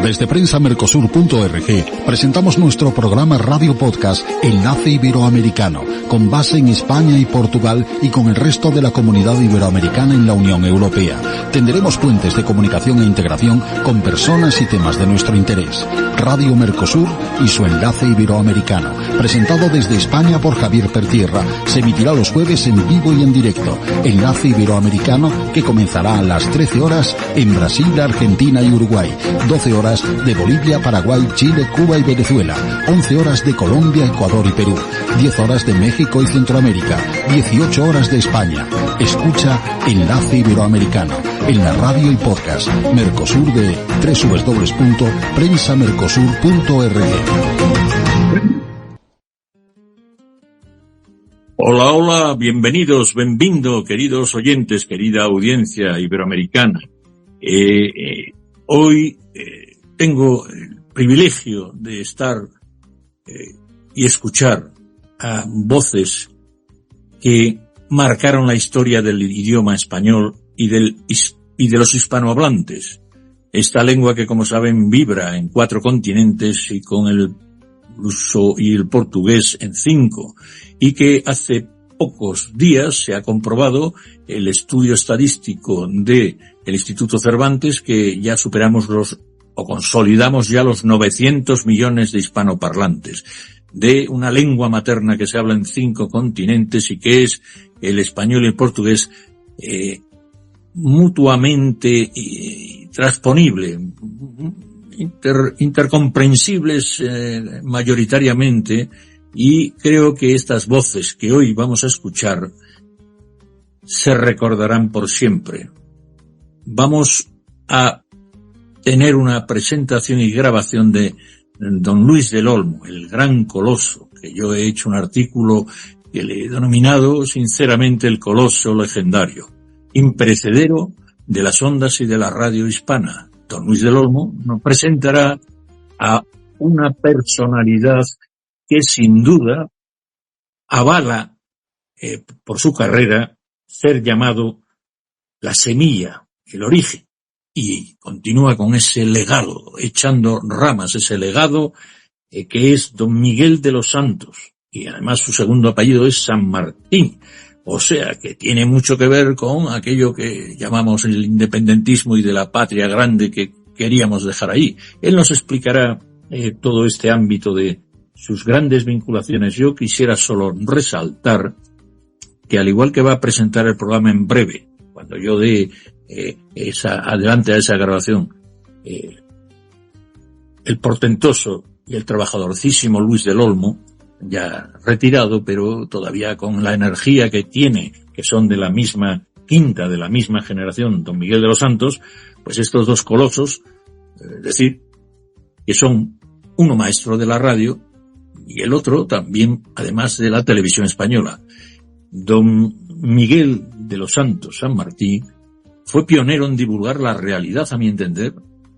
Desde prensamercosur.org presentamos nuestro programa radio podcast Enlace Iberoamericano, con base en España y Portugal y con el resto de la comunidad iberoamericana en la Unión Europea. Tendremos puentes de comunicación e integración con personas y temas de nuestro interés. Radio Mercosur y su Enlace Iberoamericano, presentado desde España por Javier Pertierra, se emitirá los jueves en vivo y en directo. Enlace Iberoamericano, que comenzará a las 13 horas en Brasil, Argentina y Uruguay, 12 horas de Bolivia, Paraguay, Chile, Cuba y Venezuela, 11 horas de Colombia, Ecuador y Perú, 10 horas de México y Centroamérica, 18 horas de España. Escucha Enlace Iberoamericano en la radio y podcast Mercosur de www.prensamercosur.org. Hola, hola, bienvenidos, benvindo, queridos oyentes, querida audiencia iberoamericana. Hoy tengo el privilegio de estar y escuchar a voces que marcaron la historia del idioma español y de los hispanohablantes. Esta lengua que, como saben, vibra en 4 continentes y con el ruso y el portugués en 5, y que hace pocos días se ha comprobado el estudio estadístico de el Instituto Cervantes que ya superamos consolidamos ya los 900 millones de hispanoparlantes de una lengua materna que se habla en 5 continentes y que es el español y el portugués mutuamente transponible, intercomprensibles mayoritariamente, y creo que estas voces que hoy vamos a escuchar se recordarán por siempre. Vamos a tener una presentación y grabación de don Luis del Olmo, el gran coloso, que yo he hecho un artículo que le he denominado sinceramente el coloso legendario, imperecedero de las ondas y de la radio hispana. Don Luis del Olmo nos presentará a una personalidad que sin duda avala por su carrera ser llamado la semilla, el origen, y continúa con ese legado, echando ramas, ese legado que es don Miguel de los Santos, y además su segundo apellido es San Martín, o sea que tiene mucho que ver con aquello que llamamos el independentismo y de la patria grande que queríamos dejar ahí. Él nos explicará todo este ámbito de sus grandes vinculaciones. Yo quisiera solo resaltar que, al igual que va a presentar el programa en breve, cuando yo dé adelante a esa grabación, el portentoso y el trabajadorcísimo Luis del Olmo, ya retirado, pero todavía con la energía que tiene, que son de la misma quinta, de la misma generación, don Miguel de los Santos, pues estos dos colosos, es decir, que son uno maestro de la radio y el otro también, además, de la televisión española. Don Miguel de los Santos San Martín fue pionero en divulgar la realidad, a mi entender,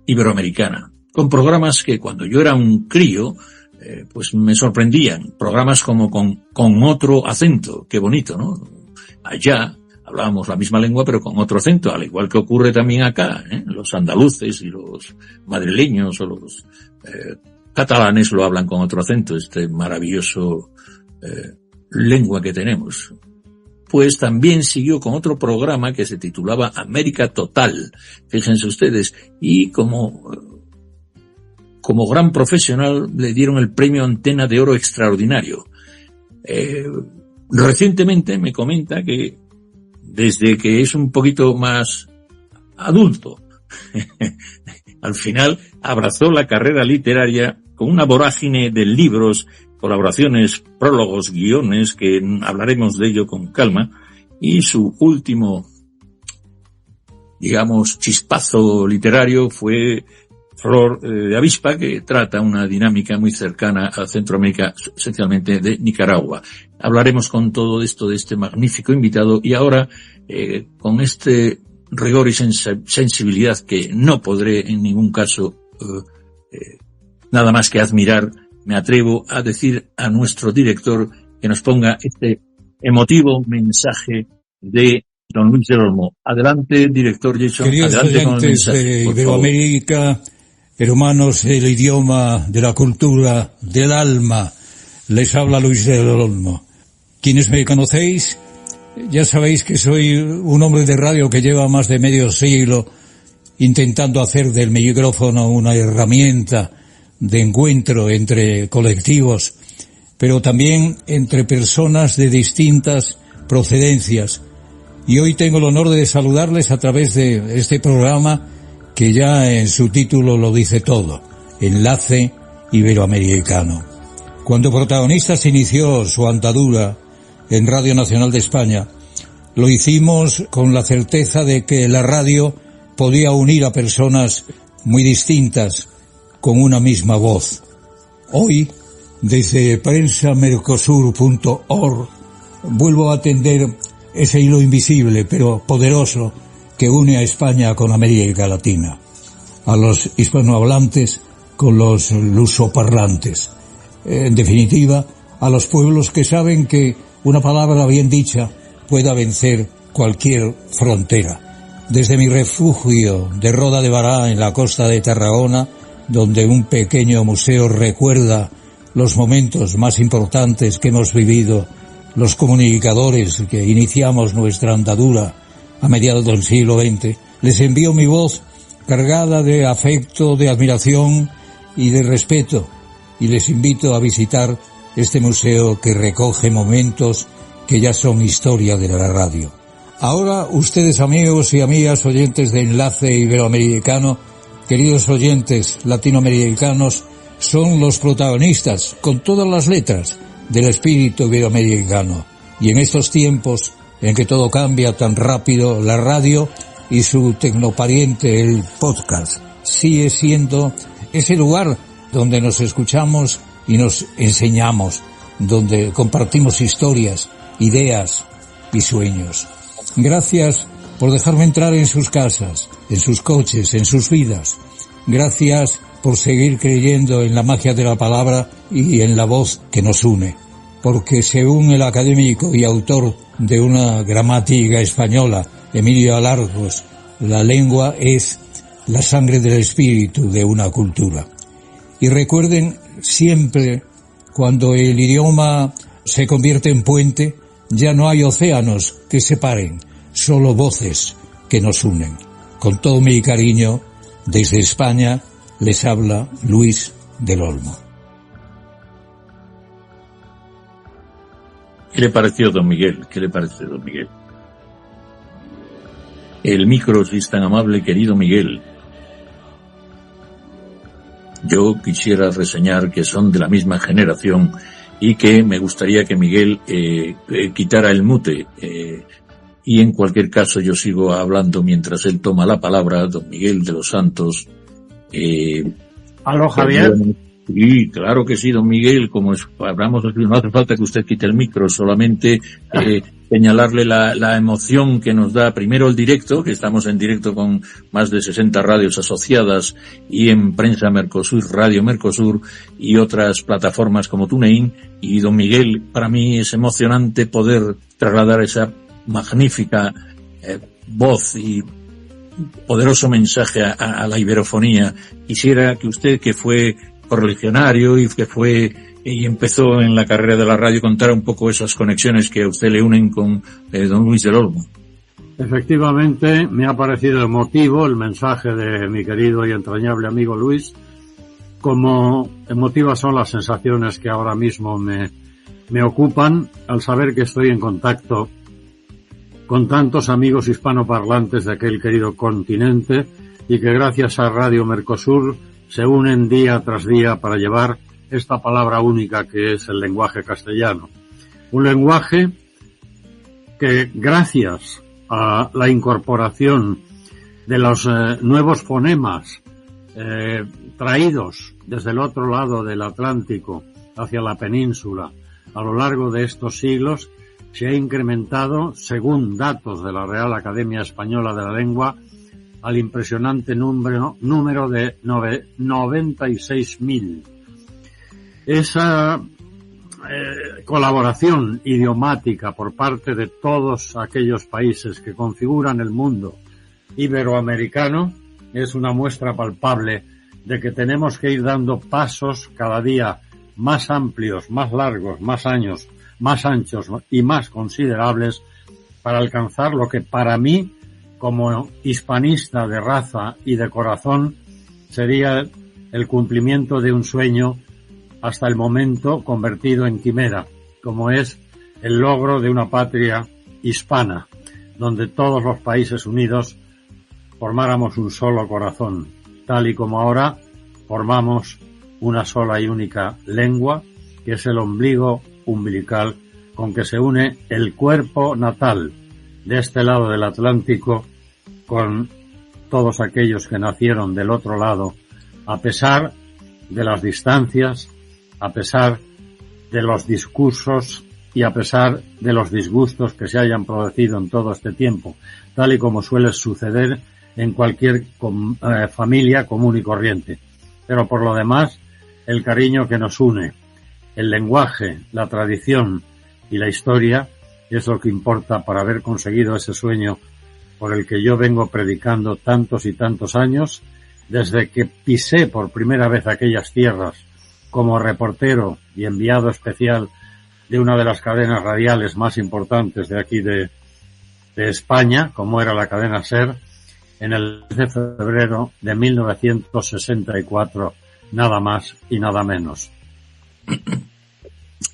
iberoamericana, con programas que cuando yo era un crío, pues me sorprendían. Programas como con otro acento, qué bonito, ¿no? Allá hablábamos la misma lengua pero con otro acento, al igual que ocurre también acá, los andaluces y los madrileños o los catalanes lo hablan con otro acento, este maravilloso lengua que tenemos. Pues también siguió con otro programa que se titulaba América Total, fíjense ustedes, y como gran profesional le dieron el premio Antena de Oro Extraordinario. Recientemente me comenta que desde que es un poquito más adulto, al final abrazó la carrera literaria con una vorágine de libros, colaboraciones, prólogos, guiones, que hablaremos de ello con calma, y su último, digamos, chispazo literario fue Flor de Avispa, que trata una dinámica muy cercana a Centroamérica, esencialmente de Nicaragua. Hablaremos con todo esto de este magnífico invitado, y ahora con este rigor y sensibilidad que no podré en ningún caso nada más que admirar, me atrevo a decir a nuestro director que nos ponga este emotivo mensaje de don Luis del Olmo. Adelante, director Jason. Queridos adelante oyentes de Iberoamérica, hermanos del idioma, de la cultura, del alma. Les habla Luis del Olmo. Quienes me conocéis, ya sabéis que soy un hombre de radio que lleva más de medio siglo intentando hacer del micrófono una herramienta de encuentro entre colectivos, pero también entre personas de distintas procedencias. Y hoy tengo el honor de saludarles a través de este programa que ya en su título lo dice todo, Enlace Iberoamericano. Cuando Protagonistas inició su andadura en Radio Nacional de España, lo hicimos con la certeza de que la radio podía unir a personas muy distintas con una misma voz. Hoy, desde prensamercosur.org, vuelvo a atender ese hilo invisible pero poderoso que une a España con América Latina, a los hispanohablantes con los lusoparlantes, en definitiva, a los pueblos que saben que una palabra bien dicha pueda vencer cualquier frontera. Desde mi refugio de Roda de Bará en la costa de Tarragona, donde un pequeño museo recuerda los momentos más importantes que hemos vivido los comunicadores que iniciamos nuestra andadura a mediados del siglo XX, les envío mi voz cargada de afecto, de admiración y de respeto, y les invito a visitar este museo que recoge momentos que ya son historia de la radio. Ahora ustedes, amigos y amigas oyentes de Enlace Iberoamericano, queridos oyentes latinoamericanos, son los protagonistas, con todas las letras, del espíritu iberoamericano. Y en estos tiempos en que todo cambia tan rápido, la radio y su tecnopariente, el podcast, sigue siendo ese lugar donde nos escuchamos y nos enseñamos, donde compartimos historias, ideas y sueños. Gracias por dejarme entrar en sus casas, en sus coches, en sus vidas. Gracias por seguir creyendo en la magia de la palabra y en la voz que nos une. Porque según el académico y autor de una gramática española, Emilio Alarcos, la lengua es la sangre del espíritu de una cultura. Y recuerden siempre, cuando el idioma se convierte en puente, ya no hay océanos que separen, solo voces que nos unen. Con todo mi cariño, desde España, les habla Luis del Olmo. ¿Qué le pareció, don Miguel? ¿Qué le parece, don Miguel? El micro, si es tan amable, querido Miguel. Yo quisiera reseñar que son de la misma generación y que me gustaría que Miguel quitara el mute. Y en cualquier caso yo sigo hablando mientras él toma la palabra, don Miguel de los Santos. ¿Aló, Javier? Sí, claro que sí, don Miguel, como hablamos, no hace falta que usted quite el micro, solamente señalarle la emoción que nos da primero el directo, que estamos en directo con más de 60 radios asociadas y en Prensa Mercosur, Radio Mercosur y otras plataformas como TuneIn. Y don Miguel, para mí es emocionante poder trasladar esa magnífica voz y poderoso mensaje a la iberofonía. Quisiera que usted, que fue correligionario y que empezó en la carrera de la radio, contara un poco esas conexiones que a usted le unen con don Luis del Olmo. Efectivamente, me ha parecido emotivo el mensaje de mi querido y entrañable amigo Luis, como emotivas son las sensaciones que ahora mismo me ocupan al saber que estoy en contacto con tantos amigos hispanoparlantes de aquel querido continente y que gracias a Radio Mercosur se unen día tras día para llevar esta palabra única que es el lenguaje castellano. Un lenguaje que gracias a la incorporación de los nuevos fonemas traídos desde el otro lado del Atlántico hacia la península a lo largo de estos siglos, se ha incrementado, según datos de la Real Academia Española de la Lengua, al impresionante número de 96.000. Esa colaboración idiomática por parte de todos aquellos países que configuran el mundo iberoamericano es una muestra palpable de que tenemos que ir dando pasos cada día más amplios, más largos, más anchos y más considerables para alcanzar lo que para mí, como hispanista de raza y de corazón, sería el cumplimiento de un sueño hasta el momento convertido en quimera, como es el logro de una patria hispana, donde todos los países unidos formáramos un solo corazón, tal y como ahora formamos una sola y única lengua, que es el ombligo umbilical con que se une el cuerpo natal de este lado del Atlántico con todos aquellos que nacieron del otro lado, a pesar de las distancias, a pesar de los discursos y a pesar de los disgustos que se hayan producido en todo este tiempo, tal y como suele suceder en cualquier familia común y corriente. Pero por lo demás, el cariño que nos une, el lenguaje, la tradición y la historia es lo que importa para haber conseguido ese sueño por el que yo vengo predicando tantos y tantos años, desde que pisé por primera vez aquellas tierras como reportero y enviado especial de una de las cadenas radiales más importantes de aquí de España, como era la cadena SER, en el 10 de febrero de 1964, nada más y nada menos.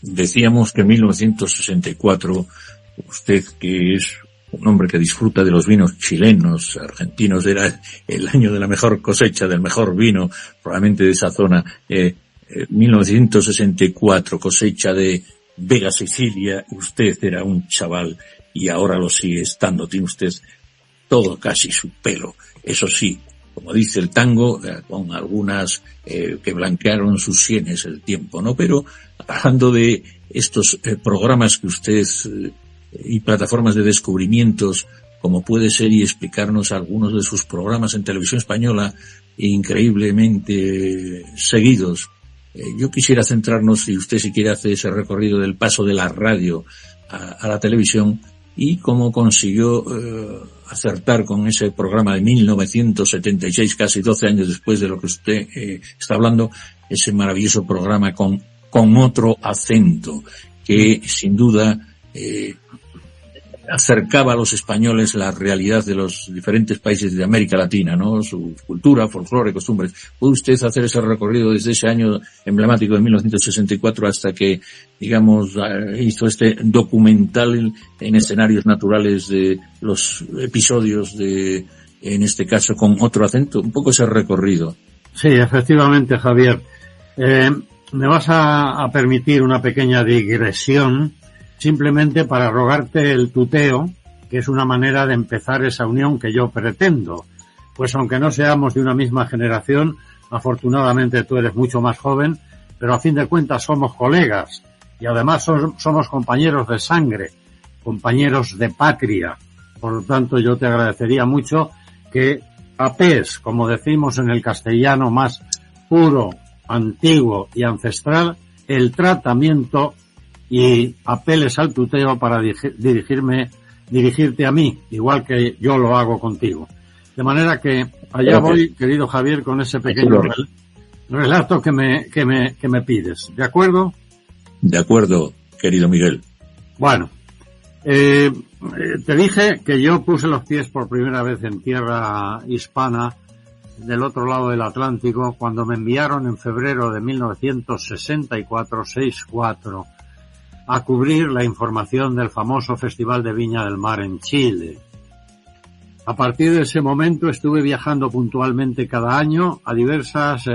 Decíamos que en 1964, usted, que es un hombre que disfruta de los vinos chilenos, argentinos, era el año de la mejor cosecha, del mejor vino, probablemente de esa zona, 1964, cosecha de Vega Sicilia, usted era un chaval y ahora lo sigue estando, tiene usted todo casi su pelo, eso sí, como dice el tango, con algunas que blanquearon sus sienes el tiempo, ¿no? Pero hablando de estos programas que usted y plataformas de descubrimientos, como puede ser, y explicarnos algunos de sus programas en televisión española increíblemente seguidos. Yo quisiera centrarnos, si usted si quiere hacer ese recorrido del paso de la radio a la televisión y cómo consiguió acertar con ese programa de 1976, casi 12 años después de lo que usted está hablando, ese maravilloso programa con otro acento que sin duda acercaba a los españoles la realidad de los diferentes países de América Latina, ¿no? Su cultura, folclore, costumbres. ¿Puede usted hacer ese recorrido desde ese año emblemático de 1964 hasta que, digamos, hizo este documental en escenarios naturales de los episodios de, en este caso, con otro acento? Un poco ese recorrido. Sí, efectivamente, Javier. Me vas a permitir una pequeña digresión, simplemente para rogarte el tuteo, que es una manera de empezar esa unión que yo pretendo. Pues aunque no seamos de una misma generación, afortunadamente tú eres mucho más joven, pero a fin de cuentas somos colegas y además somos compañeros de sangre, compañeros de patria. Por lo tanto, yo te agradecería mucho que apes, como decimos en el castellano más puro, antiguo y ancestral, el tratamiento y apeles al tuteo para dirigirte a mí, igual que yo lo hago contigo. De manera que allá voy, querido Javier, con ese pequeño relato que me pides. ¿De acuerdo? De acuerdo, querido Miguel. Bueno, te dije que yo puse los pies por primera vez en tierra hispana del otro lado del Atlántico cuando me enviaron en febrero de 1964 a cubrir la información del famoso Festival de Viña del Mar en Chile. A partir de ese momento estuve viajando puntualmente cada año a diversos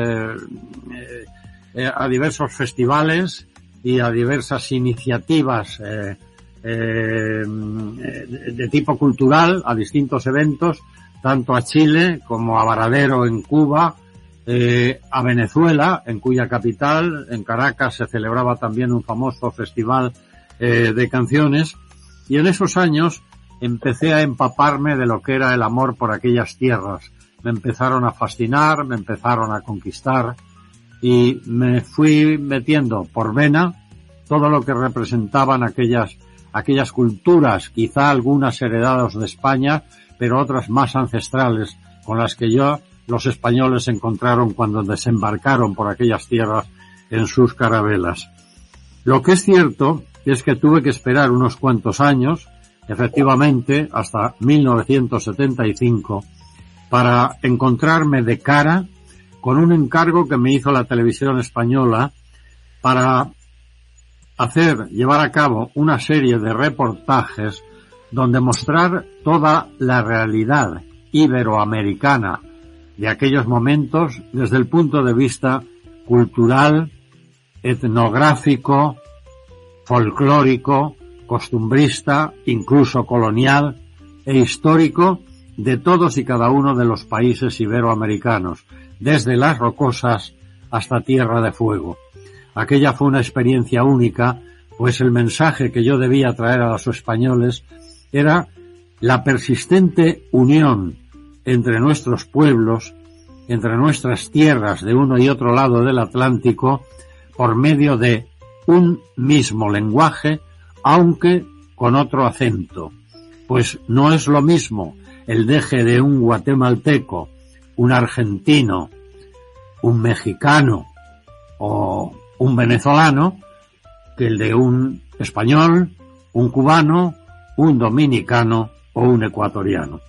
festivales y a diversas iniciativas de tipo cultural, a distintos eventos, tanto a Chile como a Varadero en Cuba, a Venezuela, en cuya capital, en Caracas, se celebraba también un famoso festival de canciones, y en esos años empecé a empaparme de lo que era el amor por aquellas tierras. Me empezaron a fascinar, me empezaron a conquistar, y me fui metiendo por vena todo lo que representaban aquellas culturas, quizá algunas heredadas de España, pero otras más ancestrales, con las que yo los españoles encontraron cuando desembarcaron por aquellas tierras en sus carabelas. Lo que es cierto es que tuve que esperar unos cuantos años, efectivamente hasta 1975, para encontrarme de cara con un encargo que me hizo la televisión española para llevar a cabo una serie de reportajes donde mostrar toda la realidad iberoamericana de aquellos momentos desde el punto de vista cultural, etnográfico, folclórico, costumbrista, incluso colonial e histórico de todos y cada uno de los países iberoamericanos, desde las Rocosas hasta Tierra de Fuego. Aquella fue una experiencia única, pues el mensaje que yo debía traer a los españoles era la persistente unión entre nuestros pueblos, entre nuestras tierras de uno y otro lado del Atlántico, por medio de un mismo lenguaje, aunque con otro acento. Pues no es lo mismo el deje de un guatemalteco, un argentino, un mexicano o un venezolano, que el de un español, un cubano, un dominicano o un ecuatoriano.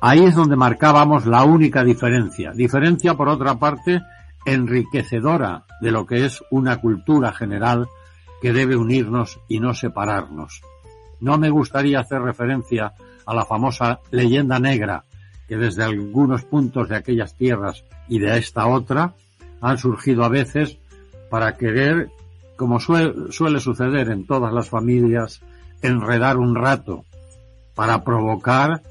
Ahí es donde marcábamos la única diferencia. Diferencia, por otra parte, enriquecedora de lo que es una cultura general que debe unirnos y no separarnos. No me gustaría hacer referencia a la famosa leyenda negra que desde algunos puntos de aquellas tierras y de esta otra han surgido a veces para querer, como suele suceder en todas las familias, enredar un rato, para provocar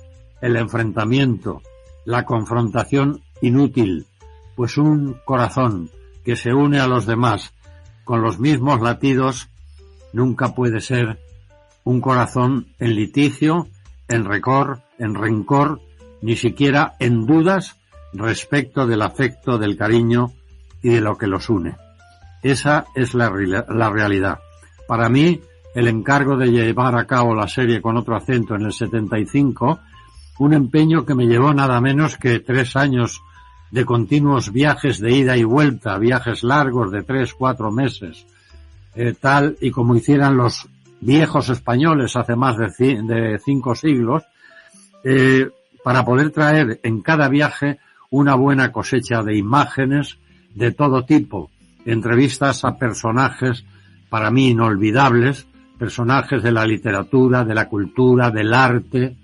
el enfrentamiento, la confrontación inútil, pues un corazón que se une a los demás con los mismos latidos nunca puede ser un corazón en litigio, en rencor, ni siquiera en dudas respecto del afecto, del cariño y de lo que los une. Esa es la realidad. Para mí, el encargo de llevar a cabo la serie Con otro acento en el 75, un empeño que me llevó nada menos que 3 años de continuos viajes de ida y vuelta, viajes largos de 3-4 meses, tal y como hicieran los viejos españoles hace más de 5 siglos, para poder traer en cada viaje una buena cosecha de imágenes de todo tipo, entrevistas a personajes para mí inolvidables, personajes de la literatura, de la cultura, del arte,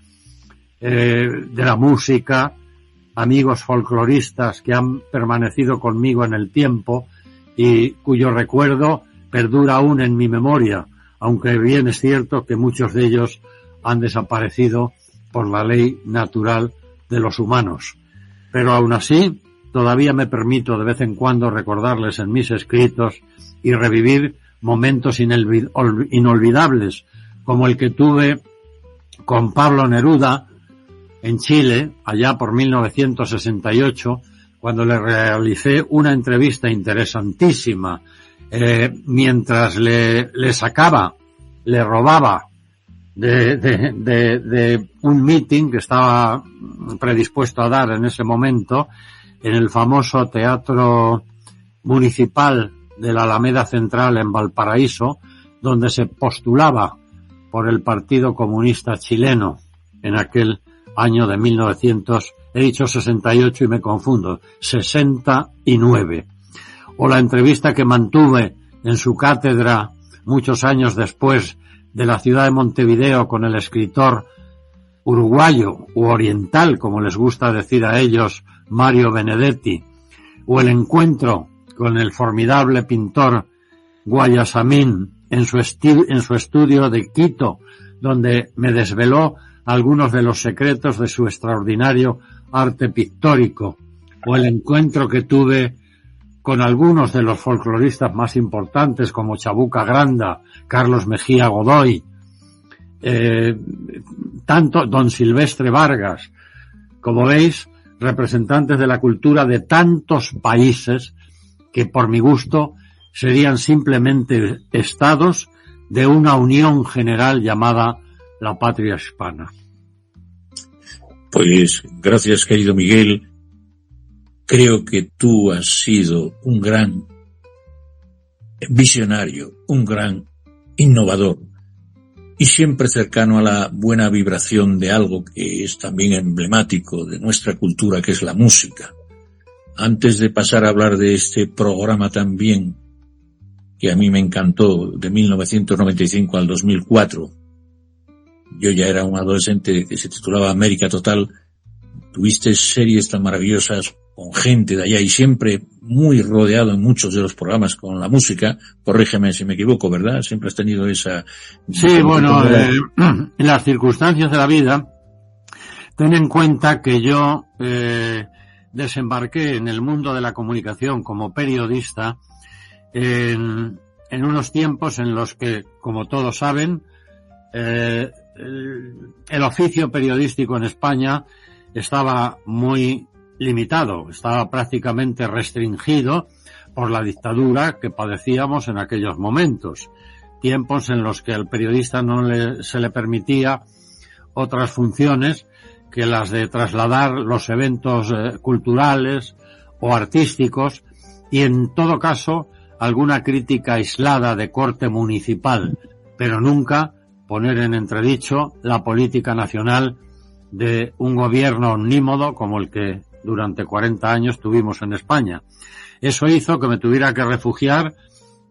de la música, amigos folcloristas que han permanecido conmigo en el tiempo y cuyo recuerdo perdura aún en mi memoria, aunque bien es cierto que muchos de ellos han desaparecido por la ley natural de los humanos. Pero aún así, todavía me permito de vez en cuando recordarles en mis escritos y revivir momentos inolvidables, como el que tuve con Pablo Neruda en Chile, allá por 1968, cuando le realicé una entrevista interesantísima, mientras le robaba de un meeting que estaba predispuesto a dar en ese momento en el famoso Teatro Municipal de la Alameda Central en Valparaíso, donde se postulaba por el Partido Comunista Chileno en aquel año de 1968 y me confundo, 69. O la entrevista que mantuve en su cátedra muchos años después de la ciudad de Montevideo con el escritor uruguayo u oriental, como les gusta decir a ellos, Mario Benedetti, o el encuentro con el formidable pintor Guayasamín en su estudio de Quito, donde me desveló algunos de los secretos de su extraordinario arte pictórico, o el encuentro que tuve con algunos de los folcloristas más importantes como Chabuca Granda, Carlos Mejía Godoy, tanto don Silvestre Vargas, como veis, representantes de la cultura de tantos países que por mi gusto serían simplemente estados de una unión general llamada la patria hispana. Pues gracias, querido Miguel. Creo que tú has sido un gran visionario, un gran innovador y siempre cercano a la buena vibración de algo que es también emblemático de nuestra cultura, que es la música. Antes de pasar a hablar de este programa también, que a mí me encantó, de 1995 al 2004, yo ya era un adolescente que se titulaba América Total, tuviste series tan maravillosas con gente de allá y siempre muy rodeado en muchos de los programas con la música. Corrígeme si me equivoco, ¿verdad? Siempre has tenido esa... Sí, bueno, en las circunstancias de la vida, ten en cuenta que yo desembarqué en el mundo de la comunicación como periodista en unos tiempos en los que, como todos saben, el oficio periodístico en España estaba muy limitado, estaba prácticamente restringido por la dictadura que padecíamos en aquellos momentos, tiempos en los que al periodista se le permitía otras funciones que las de trasladar los eventos culturales o artísticos y en todo caso alguna crítica aislada de corte municipal, pero nunca poner en entredicho la política nacional de un gobierno omnímodo como el que durante 40 años tuvimos en España. Eso hizo que me tuviera que refugiar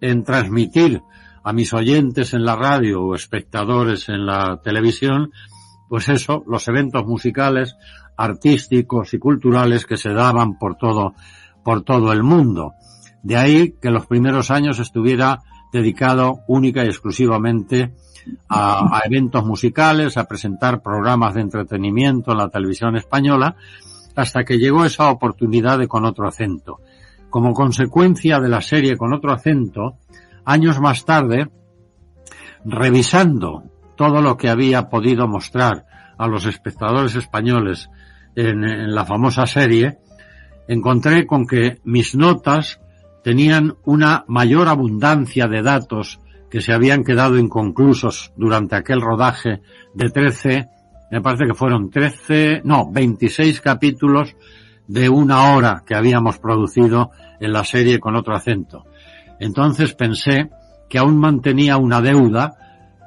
en transmitir a mis oyentes en la radio o espectadores en la televisión, pues eso, los eventos musicales, artísticos y culturales que se daban por todo el mundo. De ahí que los primeros años estuviera dedicado única y exclusivamente a eventos musicales, a presentar programas de entretenimiento en la televisión española, hasta que llegó esa oportunidad de Con otro acento. Como consecuencia de la serie Con otro acento, años más tarde, revisando todo lo que había podido mostrar a los espectadores españoles en la famosa serie, encontré con que mis notas tenían una mayor abundancia de datos que se habían quedado inconclusos durante aquel rodaje de 26 capítulos de 1 hora que habíamos producido en la serie Con otro acento. Entonces pensé que aún mantenía una deuda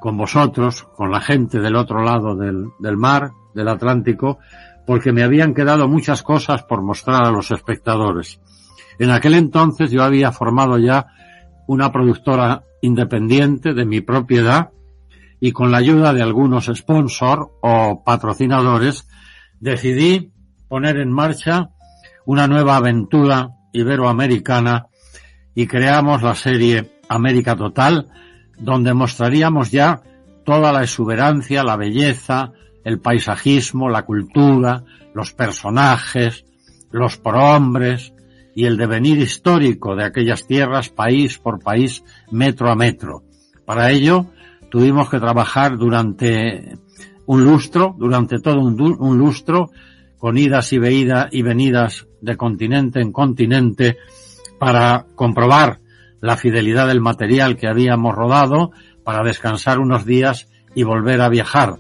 con vosotros, con la gente del otro lado del mar, del Atlántico, porque me habían quedado muchas cosas por mostrar a los espectadores. En aquel entonces yo había formado ya una productora independiente de mi propiedad y con la ayuda de algunos sponsors o patrocinadores decidí poner en marcha una nueva aventura iberoamericana y creamos la serie América Total, donde mostraríamos ya toda la exuberancia, la belleza, el paisajismo, la cultura, los personajes, los prohombres y el devenir histórico de aquellas tierras país por país, metro a metro. Para ello tuvimos que trabajar durante todo un lustro, con idas y venidas de continente en continente para comprobar la fidelidad del material que habíamos rodado, para descansar unos días y volver a viajar,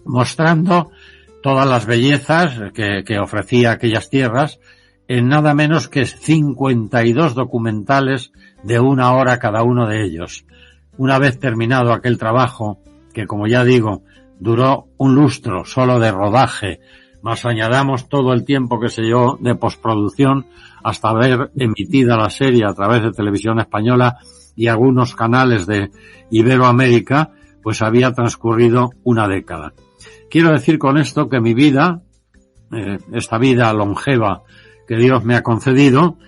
mostrando todas las bellezas que ofrecía aquellas tierras en nada menos que 52 documentales de 1 hora cada uno de ellos. Una vez terminado aquel trabajo, que como ya digo, duró un lustro solo de rodaje, más añadamos todo el tiempo que se llevó de postproducción hasta ver emitida la serie a través de Televisión Española y algunos canales de Iberoamérica, pues había transcurrido 1 década. Quiero decir con esto que mi vida, esta vida longeva que Dios me ha concedido,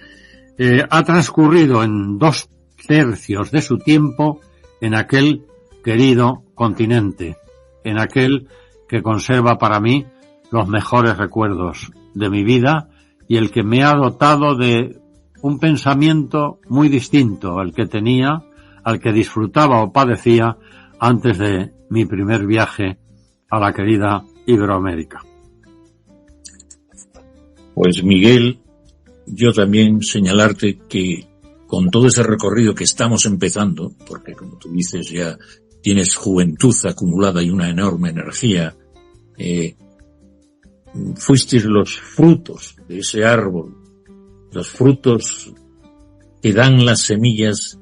ha transcurrido en 2/3 de su tiempo en aquel querido continente, en aquel que conserva para mí los mejores recuerdos de mi vida y el que me ha dotado de un pensamiento muy distinto al que tenía, al que disfrutaba o padecía antes de mi primer viaje a la querida Iberoamérica. Pues Miguel, yo también señalarte que con todo ese recorrido que estamos empezando, porque como tú dices ya tienes juventud acumulada y una enorme energía, fuisteis los frutos de ese árbol los frutos que dan las semillas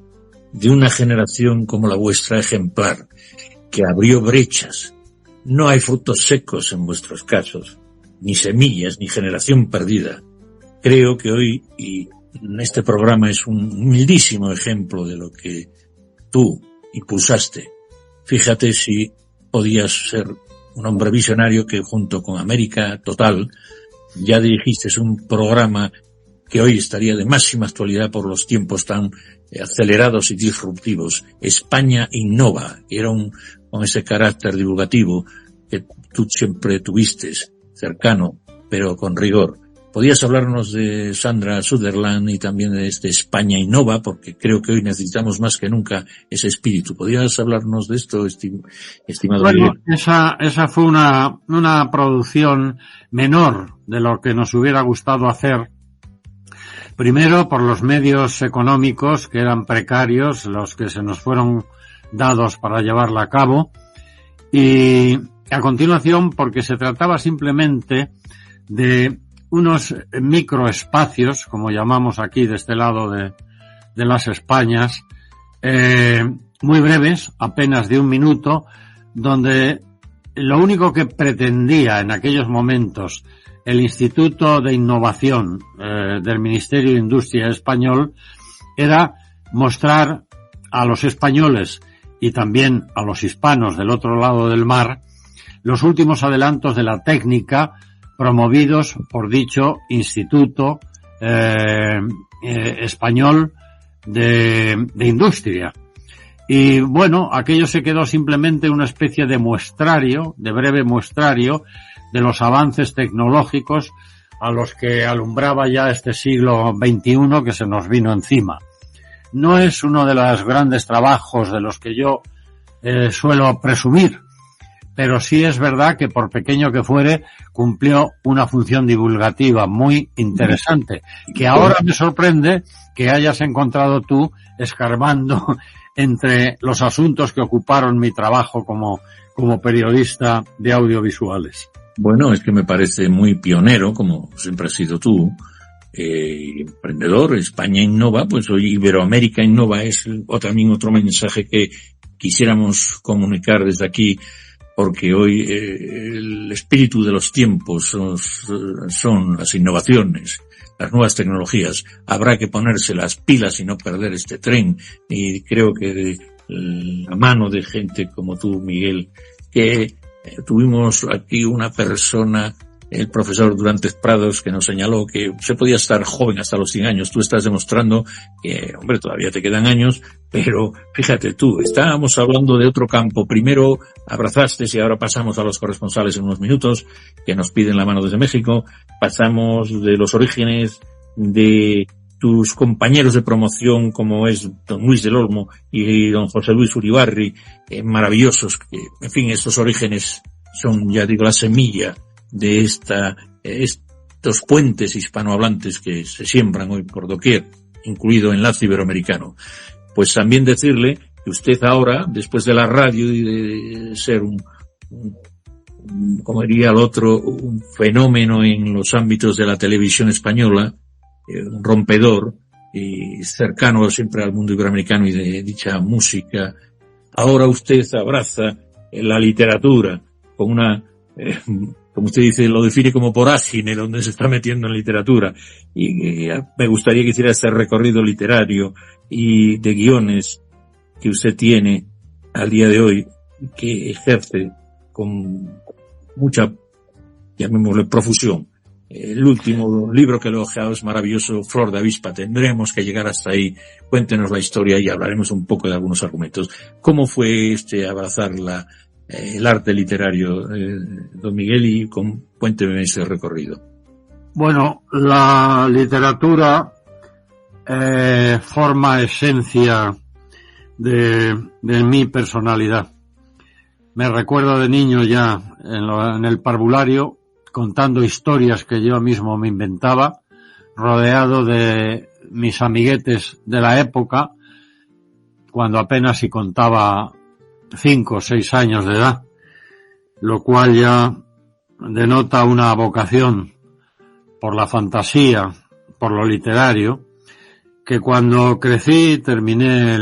de una generación como la vuestra ejemplar, que abrió brechas. No hay frutos secos en vuestros casos, ni semillas, ni generación perdida. Creo que hoy, y este programa es un humildísimo ejemplo de lo que tú impulsaste. Fíjate si podías ser un hombre visionario que junto con América Total ya dirigiste un programa que hoy estaría de máxima actualidad por los tiempos tan acelerados y disruptivos. España Innova, que era con ese carácter divulgativo que tú siempre tuviste, cercano, pero con rigor. ¿Podías hablarnos de Sandra Sutherland y también de España Innova? Porque creo que hoy necesitamos más que nunca ese espíritu. ¿Podías hablarnos de esto, estimado Bueno, Miguel? esa fue una producción menor de lo que nos hubiera gustado hacer. Primero, por los medios económicos, que eran precarios, los que se nos fueron dados para llevarla a cabo. Y a continuación, porque se trataba simplemente de unos microespacios, como llamamos aquí de este lado de las Españas, muy breves, apenas de 1 minuto, donde lo único que pretendía en aquellos momentos el Instituto de Innovación del Ministerio de Industria español era mostrar a los españoles y también a los hispanos del otro lado del mar los últimos adelantos de la técnica promovidos por dicho Instituto Español de Industria. Y bueno, aquello se quedó simplemente una especie de muestrario, de breve muestrario, de los avances tecnológicos a los que alumbraba ya este siglo XXI que se nos vino encima. No es uno de los grandes trabajos de los que yo suelo presumir, pero sí es verdad que por pequeño que fuere, cumplió una función divulgativa muy interesante, que ahora me sorprende que hayas encontrado tú escarbando entre los asuntos que ocuparon mi trabajo como periodista de audiovisuales. Bueno, es que me parece muy pionero, como siempre has sido tú, emprendedor. España Innova, pues hoy Iberoamérica Innova es también otro mensaje que quisiéramos comunicar desde aquí, porque hoy el espíritu de los tiempos son las innovaciones, las nuevas tecnologías. Habrá que ponerse las pilas y no perder este tren, y creo que de la mano de gente como tú, Miguel, que tuvimos aquí una persona, el profesor Durantes Prados, que nos señaló que se podía estar joven hasta los 100 años. Tú estás demostrando que, hombre, todavía te quedan años, pero fíjate tú, estábamos hablando de otro campo. Primero abrazaste y ahora pasamos a los corresponsales en unos minutos que nos piden la mano desde México. Pasamos de los orígenes de tus compañeros de promoción, como es don Luis del Olmo y don José Luis Uribarri, maravillosos, que, en fin, estos orígenes son, ya digo, la semilla de estos puentes hispanohablantes que se siembran hoy por doquier, incluido Enlace Iberoamericano. Pues también decirle que usted ahora, después de la radio y de ser como diría el otro, un fenómeno en los ámbitos de la televisión española, un rompedor y cercano siempre al mundo iberoamericano y de dicha música, ahora usted abraza la literatura con una, como usted dice, lo define como vorágine, donde se está metiendo en literatura. Y me gustaría que hiciera este recorrido literario y de guiones que usted tiene al día de hoy, que ejerce con mucha, llamémosle, profusión. El último libro que lo he ojeado es maravilloso, Flor de Avispa. Tendremos que llegar hasta ahí. Cuéntenos la historia y hablaremos un poco de algunos argumentos. ¿Cómo fue abrazar el arte literario, don Miguel, y cuénteme ese recorrido? Bueno, la literatura forma esencia de mi personalidad. Me recuerdo de niño ya en el parvulario contando historias que yo mismo me inventaba, rodeado de mis amiguetes de la época, cuando apenas si contaba 5 o 6 años de edad, lo cual ya denota una vocación por la fantasía, por lo literario, que cuando crecí, terminé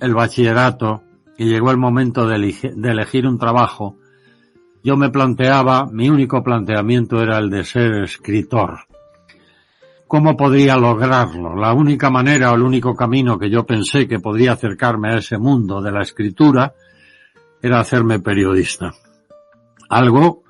el bachillerato y llegó el momento de elegir un trabajo, yo me planteaba, mi único planteamiento era el de ser escritor. ¿Cómo podría lograrlo? La única manera o el único camino que yo pensé que podría acercarme a ese mundo de la escritura era hacerme periodista. Algo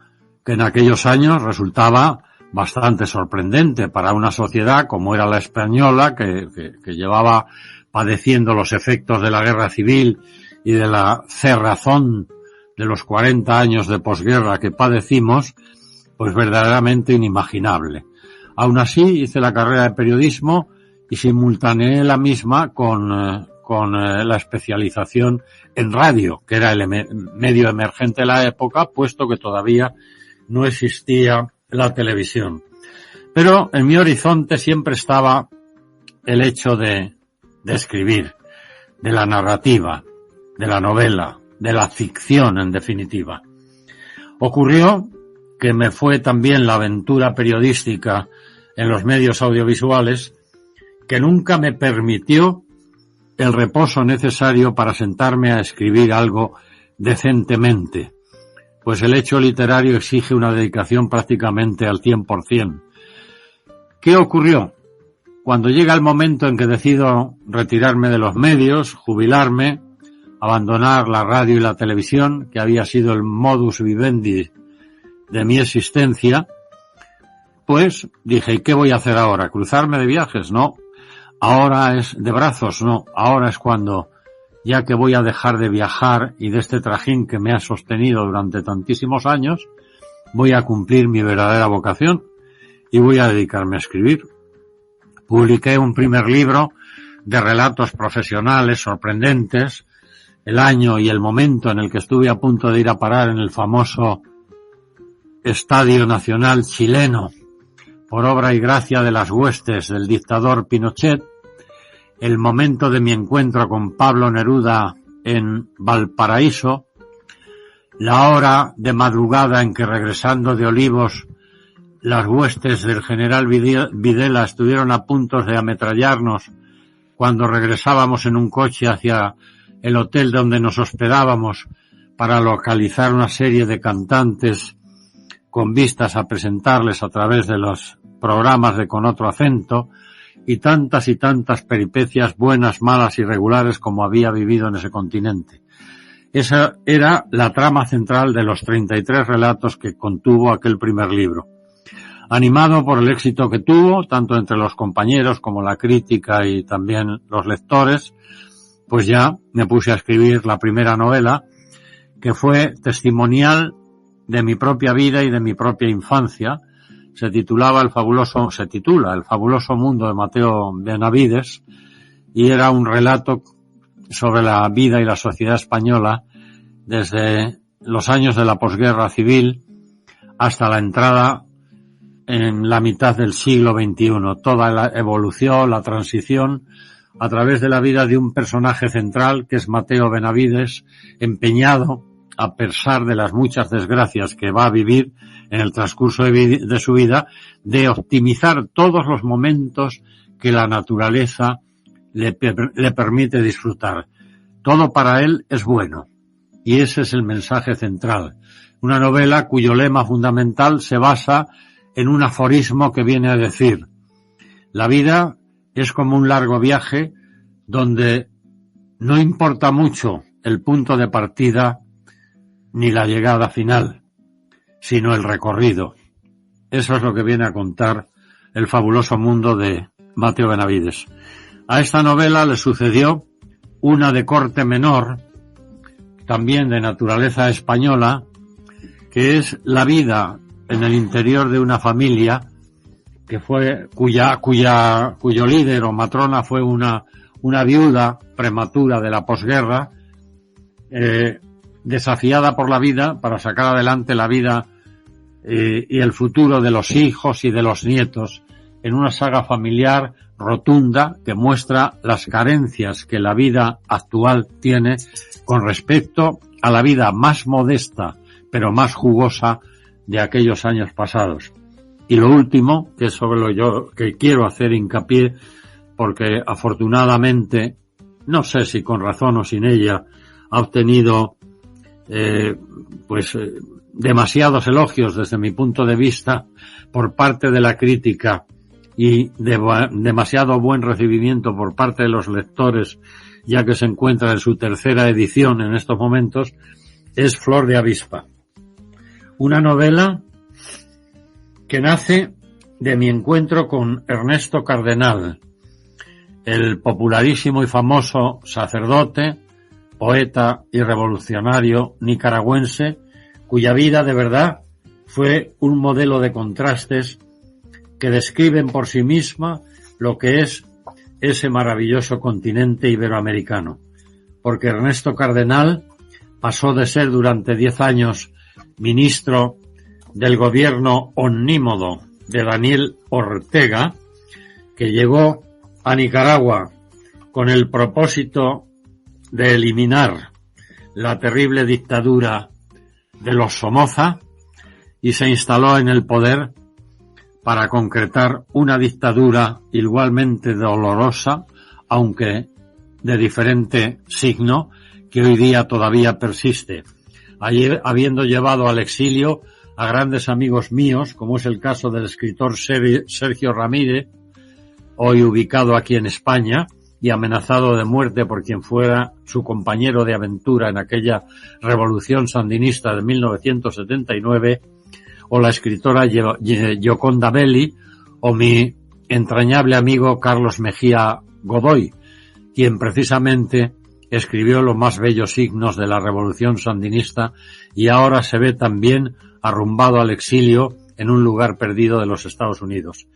que en aquellos años resultaba bastante sorprendente para una sociedad como era la española, que llevaba padeciendo los efectos de la guerra civil y de la cerrazón de los 40 años de posguerra que padecimos, pues verdaderamente inimaginable. Aún así hice la carrera de periodismo y simultaneé la misma con la especialización en radio, que era el medio emergente de la época, puesto que todavía no existía la televisión. Pero en mi horizonte siempre estaba el hecho de escribir, de la narrativa, de la novela, de la ficción en definitiva. Ocurrió que me fue también la aventura periodística en los medios audiovisuales que nunca me permitió el reposo necesario para sentarme a escribir algo decentemente, pues el hecho literario exige una dedicación prácticamente al 100%. ¿Qué ocurrió? Cuando llega el momento en que decido retirarme de los medios, jubilarme, abandonar la radio y la televisión, que había sido el modus vivendi de mi existencia, pues dije, ¿y qué voy a hacer ahora? ¿Cruzarme de viajes? No. Ahora es de brazos, no. Ahora es cuando, ya que voy a dejar de viajar y de este trajín que me ha sostenido durante tantísimos años, voy a cumplir mi verdadera vocación y voy a dedicarme a escribir. Publiqué un primer libro de relatos profesionales sorprendentes, el año y el momento en el que estuve a punto de ir a parar en el famoso Estadio Nacional chileno, por obra y gracia de las huestes del dictador Pinochet, el momento de mi encuentro con Pablo Neruda en Valparaíso, la hora de madrugada en que regresando de Olivos las huestes del general Videla estuvieron a punto de ametrallarnos cuando regresábamos en un coche hacia el hotel donde nos hospedábamos para localizar una serie de cantantes con vistas a presentarles a través de los programas de Con Otro Acento, y tantas peripecias buenas, malas y regulares como había vivido en ese continente. Esa era la trama central de los 33 relatos que contuvo aquel primer libro. Animado por el éxito que tuvo, tanto entre los compañeros como la crítica y también los lectores, pues ya me puse a escribir la primera novela, que fue testimonial de mi propia vida y de mi propia infancia. Se titula El fabuloso mundo de Mateo Benavides, y era un relato sobre la vida y la sociedad española desde los años de la posguerra civil hasta la entrada en la mitad del siglo XXI. Toda la evolución, la transición a través de la vida de un personaje central que es Mateo Benavides, empeñado, a pesar de las muchas desgracias que va a vivir en el transcurso de su vida, de optimizar todos los momentos que la naturaleza le permite disfrutar. Todo para él es bueno, y ese es el mensaje central. Una novela cuyo lema fundamental se basa en un aforismo que viene a decir: la vida es como un largo viaje donde no importa mucho el punto de partida ni la llegada final, sino el recorrido. Eso es lo que viene a contar El fabuloso mundo de Mateo Benavides. A esta novela le sucedió una de corte menor, también de naturaleza española, que es la vida en el interior de una familia que fue cuyo líder o matrona fue una viuda prematura de la posguerra, desafiada por la vida para sacar adelante la vida y el futuro de los hijos y de los nietos en una saga familiar rotunda que muestra las carencias que la vida actual tiene con respecto a la vida más modesta pero más jugosa de aquellos años pasados. Y lo último, que es sobre lo que quiero hacer hincapié, porque afortunadamente, no sé si con razón o sin ella, ha obtenido demasiados elogios desde mi punto de vista por parte de la crítica y demasiado buen recibimiento por parte de los lectores, ya que se encuentra en su tercera edición en estos momentos, es Flor de Avispa. Una novela que nace de mi encuentro con Ernesto Cardenal, el popularísimo y famoso sacerdote, poeta y revolucionario nicaragüense, cuya vida de verdad fue un modelo de contrastes que describen por sí misma lo que es ese maravilloso continente iberoamericano. Porque Ernesto Cardenal pasó de ser durante 10 años ministro del gobierno omnímodo de Daniel Ortega, que llegó a Nicaragua con el propósito de eliminar la terrible dictadura de los Somoza, y se instaló en el poder para concretar una dictadura igualmente dolorosa, aunque de diferente signo, que hoy día todavía persiste. Ayer, habiendo llevado al exilio a grandes amigos míos, como es el caso del escritor Sergio Ramírez, hoy ubicado aquí en España y amenazado de muerte por quien fuera su compañero de aventura en aquella revolución sandinista de 1979, o la escritora Gioconda Belli, o mi entrañable amigo Carlos Mejía Godoy, quien precisamente escribió los más bellos signos de la revolución sandinista y ahora se ve también arrumbado al exilio en un lugar perdido de los Estados Unidos.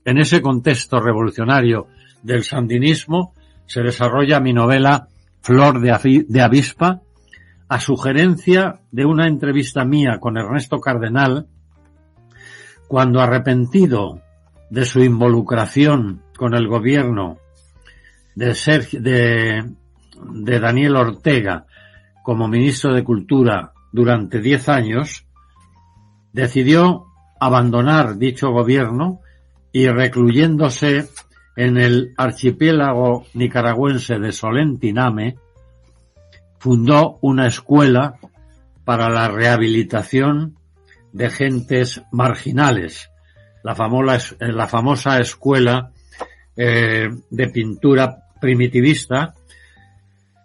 En ese contexto revolucionario del sandinismo se desarrolla mi novela Flor de Avispa, a sugerencia de una entrevista mía con Ernesto Cardenal, cuando, arrepentido de su involucración con el gobierno de Daniel Ortega como ministro de Cultura durante 10 años, decidió abandonar dicho gobierno y, recluyéndose en el archipiélago nicaragüense de Solentiname, fundó una escuela para la rehabilitación de gentes marginales, la famosa escuela de pintura primitivista,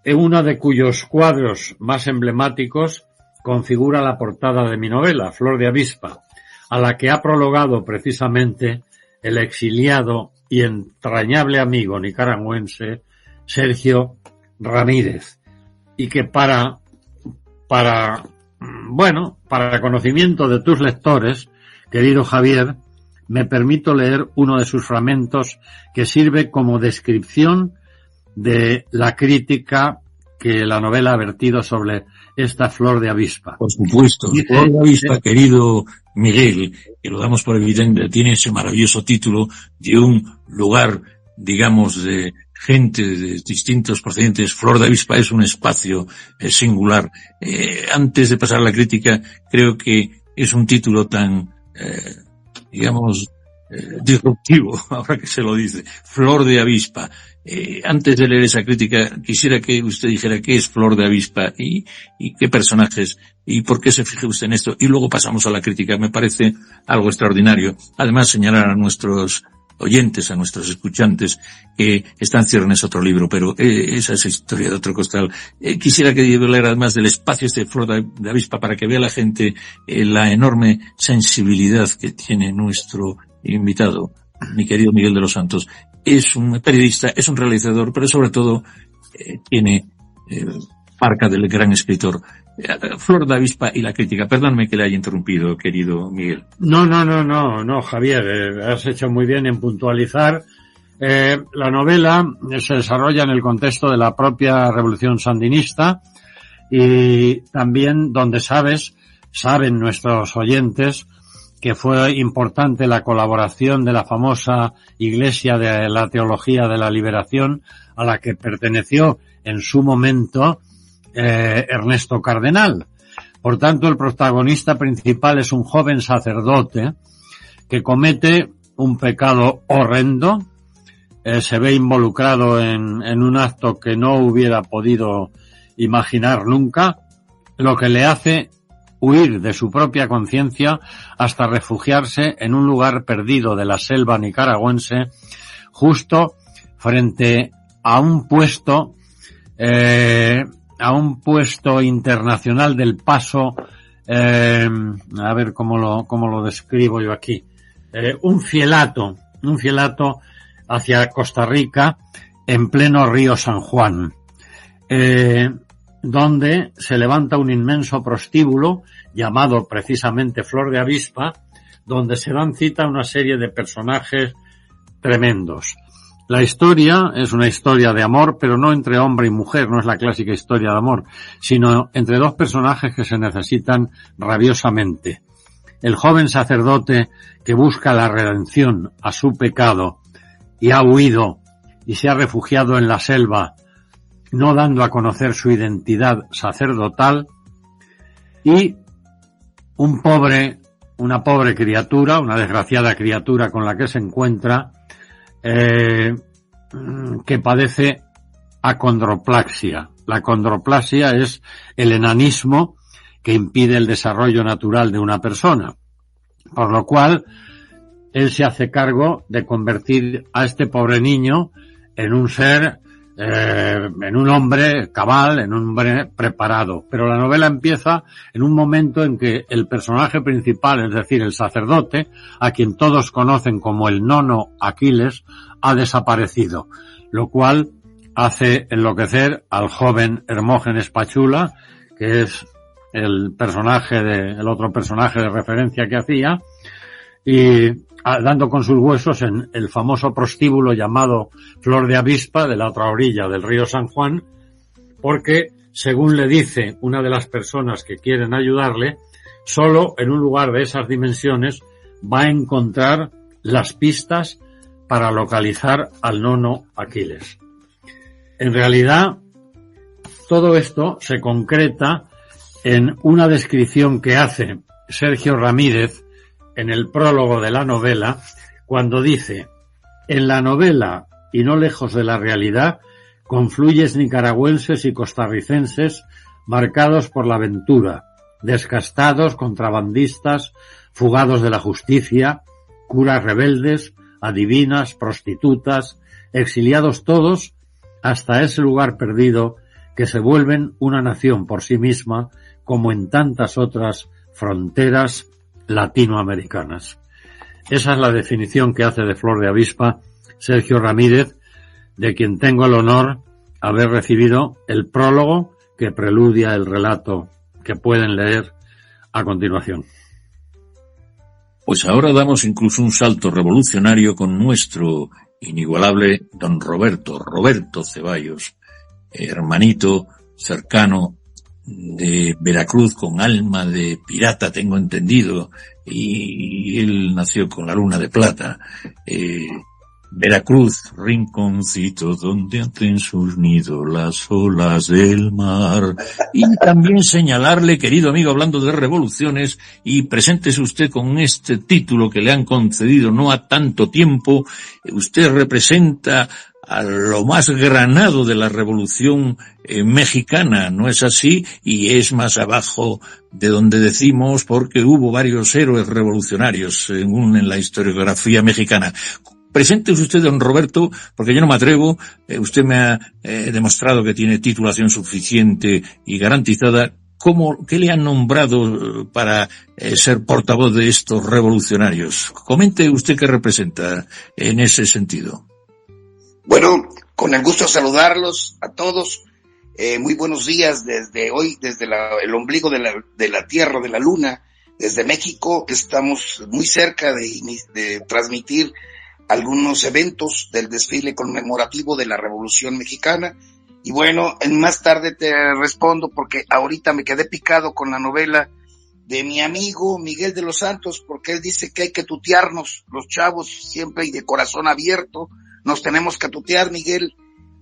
en uno de cuyos cuadros más emblemáticos configura la portada de mi novela, Flor de Avispa, a la que ha prologado precisamente el exiliado y entrañable amigo nicaragüense Sergio Ramírez, y que para conocimiento de tus lectores, querido Javier, me permito leer uno de sus fragmentos que sirve como descripción de la crítica que la novela ha vertido sobre esta Flor de Avispa. Por supuesto, Flor de Avispa, querido Miguel, que lo damos por evidente, tiene ese maravilloso título de un lugar, digamos, de gente de distintos procedentes. Flor de Avispa es un espacio singular. Antes de pasar a la crítica, creo que es un título tan, disruptivo, ahora que se lo dice, Flor de Avispa. Antes de leer esa crítica, quisiera que usted dijera qué es Flor de Avispa y qué personajes y por qué se fije usted en esto, y luego pasamos a la crítica. Me parece algo extraordinario. Además, señalar a nuestros oyentes, a nuestros escuchantes, que Está en ciernes otro libro, pero esa es historia de otro costal. Quisiera que hablara además del espacio este de Flor de Avispa para que vea la gente la enorme sensibilidad que tiene nuestro invitado, mi querido Miguel de los Santos. Es un periodista, es un realizador, pero sobre todo tiene marca del gran escritor. Flor de Avispa y la crítica. Perdóname que le haya interrumpido, querido Miguel. No, Javier, has hecho muy bien en puntualizar. La novela se desarrolla en el contexto de la propia revolución sandinista y también donde saben nuestros oyentes que fue importante la colaboración de la famosa Iglesia de la Teología de la Liberación, a la que perteneció en su momento Ernesto Cardenal. Por tanto, el protagonista principal es un joven sacerdote que comete un pecado horrendo, se ve involucrado en un acto que no hubiera podido imaginar nunca, lo que le hace huir de su propia conciencia hasta refugiarse en un lugar perdido de la selva nicaragüense, justo frente a un puesto internacional del Paso, a ver cómo lo describo yo aquí, un fielato hacia Costa Rica en pleno río San Juan, donde se levanta un inmenso prostíbulo llamado precisamente Flor de Avispa, donde se dan cita una serie de personajes tremendos. La historia es una historia de amor, pero no entre hombre y mujer, no es la clásica historia de amor, sino entre dos personajes que se necesitan rabiosamente. El joven sacerdote que busca la redención a su pecado y ha huido y se ha refugiado en la selva, no dando a conocer su identidad sacerdotal, y una pobre criatura, una desgraciada criatura con la que se encuentra, que padece acondroplasia. La acondroplasia es el enanismo que impide el desarrollo natural de una persona, por lo cual él se hace cargo de convertir a este pobre niño en un ser, en un hombre cabal, en un hombre preparado. Pero la novela empieza en un momento en que el personaje principal, es decir, el sacerdote, a quien todos conocen como el nono Aquiles, ha desaparecido, lo cual hace enloquecer al joven Hermógenes Pachula, que es el otro personaje de referencia que hacía, y dando con sus huesos en el famoso prostíbulo llamado Flor de Avispa, de la otra orilla del río San Juan, porque, según le dice una de las personas que quieren ayudarle, solo en un lugar de esas dimensiones va a encontrar las pistas para localizar al nono Aquiles. En realidad, todo esto se concreta en una descripción que hace Sergio Ramírez en el prólogo de la novela, cuando dice: en la novela, y no lejos de la realidad, confluyes nicaragüenses y costarricenses marcados por la aventura, descastados, contrabandistas, fugados de la justicia, curas rebeldes, adivinas, prostitutas, exiliados todos hasta ese lugar perdido que se vuelven una nación por sí misma, como en tantas otras fronteras latinoamericanas. Esa es la definición que hace de Flor de Avispa Sergio Ramírez, de quien tengo el honor haber recibido el prólogo que preludia el relato que pueden leer a continuación. Pues ahora damos incluso un salto revolucionario con nuestro inigualable don Roberto Ceballos, hermanito cercano de Veracruz, con alma de pirata, tengo entendido, y él nació con la luna de plata. Veracruz, rinconcito donde hacen sus nidos las olas del mar. Y también señalarle, querido amigo, hablando de revoluciones, y preséntese usted con este título que le han concedido no a tanto tiempo. Usted representa a lo más granado de la revolución mexicana, ¿no es así? Y es más abajo de donde decimos, porque hubo varios héroes revolucionarios según en la historiografía mexicana. Preséntese usted, don Roberto, porque yo no me atrevo. Usted me ha demostrado que tiene titulación suficiente y garantizada. ¿Qué le han nombrado para ser portavoz de estos revolucionarios? Comente usted qué representa en ese sentido. Bueno, con el gusto de saludarlos a todos. Muy buenos días desde hoy, desde el ombligo de la Tierra, de la Luna, desde México. Estamos muy cerca de transmitir algunos eventos del desfile conmemorativo de la Revolución Mexicana. Y bueno, más tarde te respondo, porque ahorita me quedé picado con la novela de mi amigo Miguel de los Santos, porque él dice que hay que tutearnos, los chavos, siempre y de corazón abierto, nos tenemos que tutear. Miguel,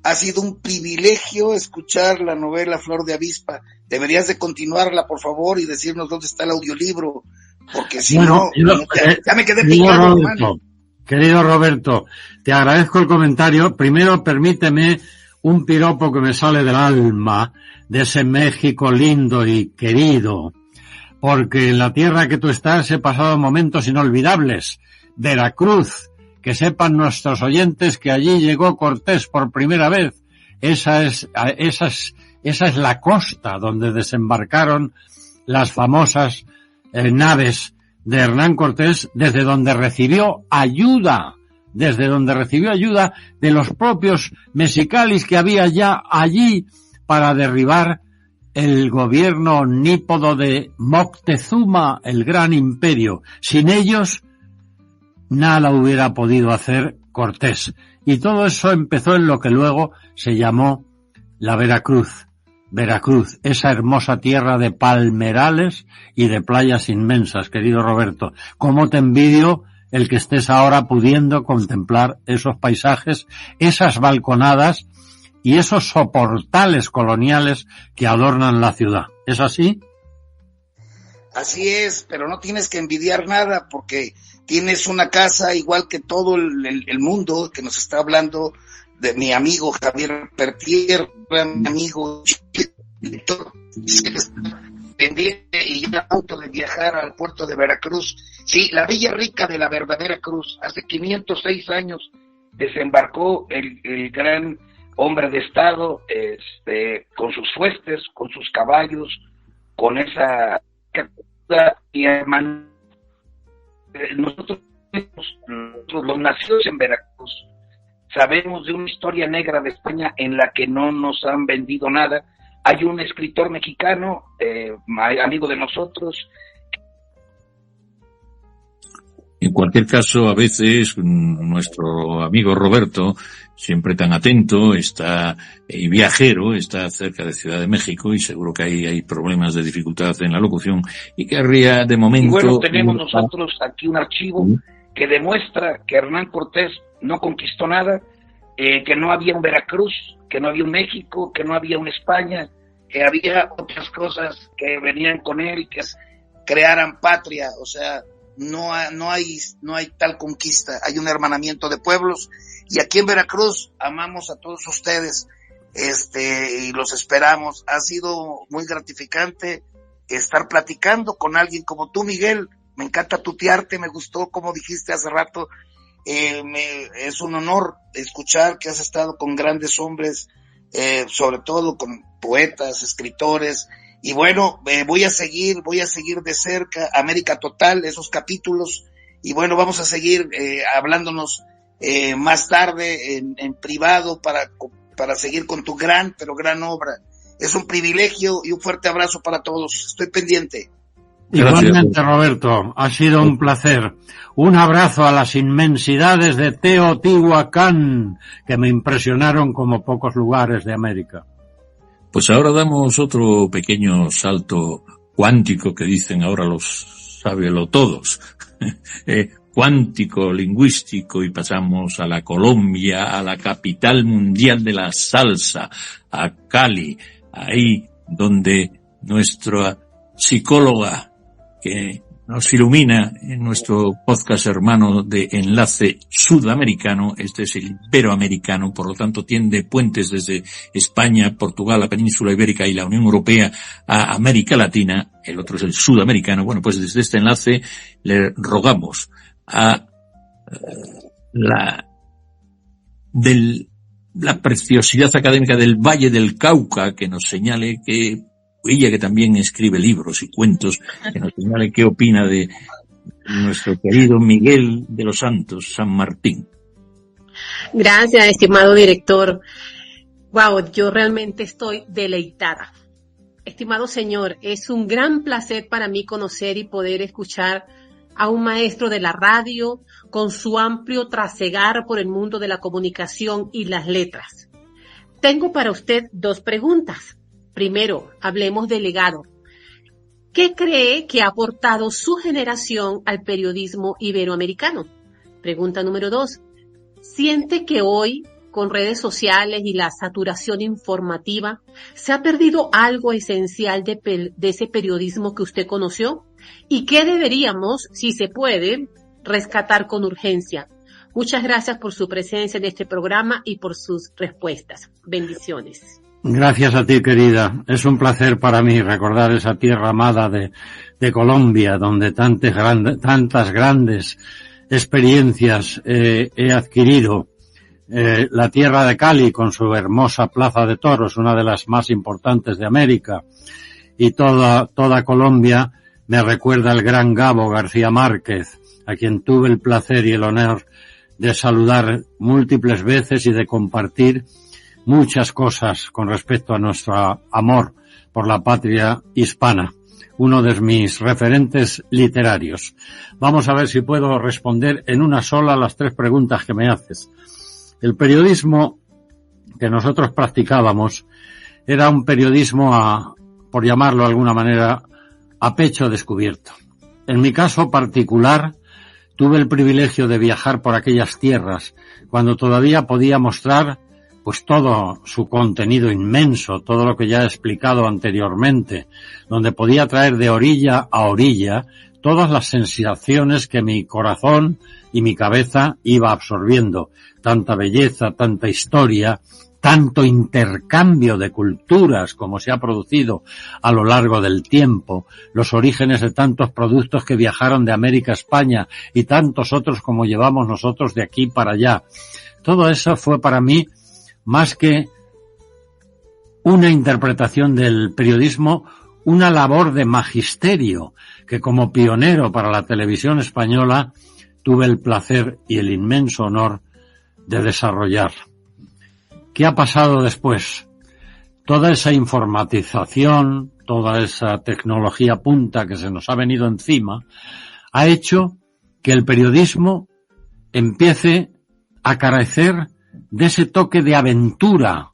ha sido un privilegio escuchar la novela Flor de Avispa. Deberías de continuarla, por favor, y decirnos dónde está el audiolibro, porque si no, ya me quedé picado, hermano. Querido Ya me quedé picado, hermano. Querido Roberto, te agradezco el comentario. Primero, permíteme un piropo que me sale del alma de ese México lindo y querido, porque en la tierra que tú estás he pasado momentos inolvidables. Veracruz, que sepan nuestros oyentes que allí llegó Cortés por primera vez. Esa es la costa donde desembarcaron las famosas naves de Hernán Cortés, desde donde recibió ayuda de los propios mexicalis que había ya allí para derribar el gobierno nípodo de Moctezuma, el gran imperio. Sin ellos, nada hubiera podido hacer Cortés. Y todo eso empezó en lo que luego se llamó la Veracruz. Veracruz, esa hermosa tierra de palmerales y de playas inmensas, querido Roberto. Cómo te envidio el que estés ahora pudiendo contemplar esos paisajes, esas balconadas y esos soportales coloniales que adornan la ciudad. ¿Es así? Así es, pero no tienes que envidiar nada porque tienes una casa igual que todo el mundo que nos está hablando, de mi amigo Javier Pertier, mi amigo pendiente y ya a punto de viajar al puerto de Veracruz. Sí, la Villa Rica de la verdadera Cruz. Hace 506 años desembarcó el gran hombre de Estado, con sus fuestes, con sus caballos, con esa y hermano. Nosotros los nacidos en Veracruz sabemos de una historia negra de España en la que no nos han vendido nada. Hay un escritor mexicano, amigo de nosotros. En cualquier caso, a veces nuestro amigo Roberto, siempre tan atento, está viajero, está cerca de Ciudad de México y seguro que hay problemas de dificultad en la locución y querría de momento... Y bueno, tenemos nosotros aquí un archivo que demuestra que Hernán Cortés no conquistó nada, que no había un Veracruz, que no había un México, que no había una España, que había otras cosas que venían con él, que crearan patria. O sea, no hay tal conquista, hay un hermanamiento de pueblos, y aquí en Veracruz amamos a todos ustedes, y los esperamos. Ha sido muy gratificante estar platicando con alguien como tú, Miguel. Me encanta tutearte, me gustó como dijiste hace rato. Es un honor escuchar que has estado con grandes hombres, sobre todo con poetas, escritores, y bueno, voy a seguir de cerca América Total, esos capítulos, y bueno, vamos a seguir hablándonos más tarde en privado para seguir con tu gran obra. Es un privilegio y un fuerte abrazo para todos. Estoy pendiente. Igualmente, Roberto, ha sido un placer. Un abrazo a las inmensidades de Teotihuacán, que me impresionaron como pocos lugares de América. Pues ahora damos otro pequeño salto cuántico que dicen ahora los sábios todos, cuántico, lingüístico, y pasamos a la Colombia, a la capital mundial de la salsa, a Cali, ahí donde nuestra psicóloga que nos ilumina en nuestro podcast hermano de Enlace Sudamericano, este es el Iberoamericano, por lo tanto tiende puentes desde España, Portugal, la península ibérica y la Unión Europea a América Latina, el otro es el Sudamericano. Bueno, pues desde este enlace le rogamos a la preciosidad académica del Valle del Cauca que nos señale que ella, que también escribe libros y cuentos, que nos señale qué opina de nuestro querido Miguel de los Santos, San Martín. Gracias, estimado director. Wow, yo realmente estoy deleitada. Estimado señor, es un gran placer para mí conocer y poder escuchar a un maestro de la radio con su amplio trasegar por el mundo de la comunicación y las letras. Tengo para usted 2 preguntas. Primero, hablemos del legado. ¿Qué cree que ha aportado su generación al periodismo iberoamericano? Pregunta número 2. ¿Siente que hoy, con redes sociales y la saturación informativa, se ha perdido algo esencial de ese periodismo que usted conoció? y qué deberíamos, si se puede, rescatar con urgencia. Muchas gracias por su presencia en este programa y por sus respuestas. Bendiciones. Gracias a ti, querida. Es un placer para mí recordar esa tierra amada de Colombia, donde tantas grandes experiencias he adquirido. La tierra de Cali, con su hermosa plaza de toros, una de las más importantes de América, y toda Colombia me recuerda al gran Gabo García Márquez, a quien tuve el placer y el honor de saludar múltiples veces y de compartir muchas cosas con respecto a nuestro amor por la patria hispana, uno de mis referentes literarios. Vamos a ver si puedo responder en una sola las 3 preguntas que me haces. El periodismo que nosotros practicábamos era un periodismo, por llamarlo de alguna manera, a pecho descubierto. En mi caso particular, tuve el privilegio de viajar por aquellas tierras cuando todavía podía mostrar pues todo su contenido inmenso, todo lo que ya he explicado anteriormente, donde podía traer de orilla a orilla todas las sensaciones que mi corazón y mi cabeza iba absorbiendo, tanta belleza, tanta historia, tanto intercambio de culturas como se ha producido a lo largo del tiempo, los orígenes de tantos productos que viajaron de América a España y tantos otros como llevamos nosotros de aquí para allá. Todo eso fue para mí más que una interpretación del periodismo, una labor de magisterio que como pionero para la televisión española tuve el placer y el inmenso honor de desarrollar. ¿Qué ha pasado después? Toda esa informatización, toda esa tecnología punta que se nos ha venido encima, ha hecho que el periodismo empiece a carecer de ese toque de aventura,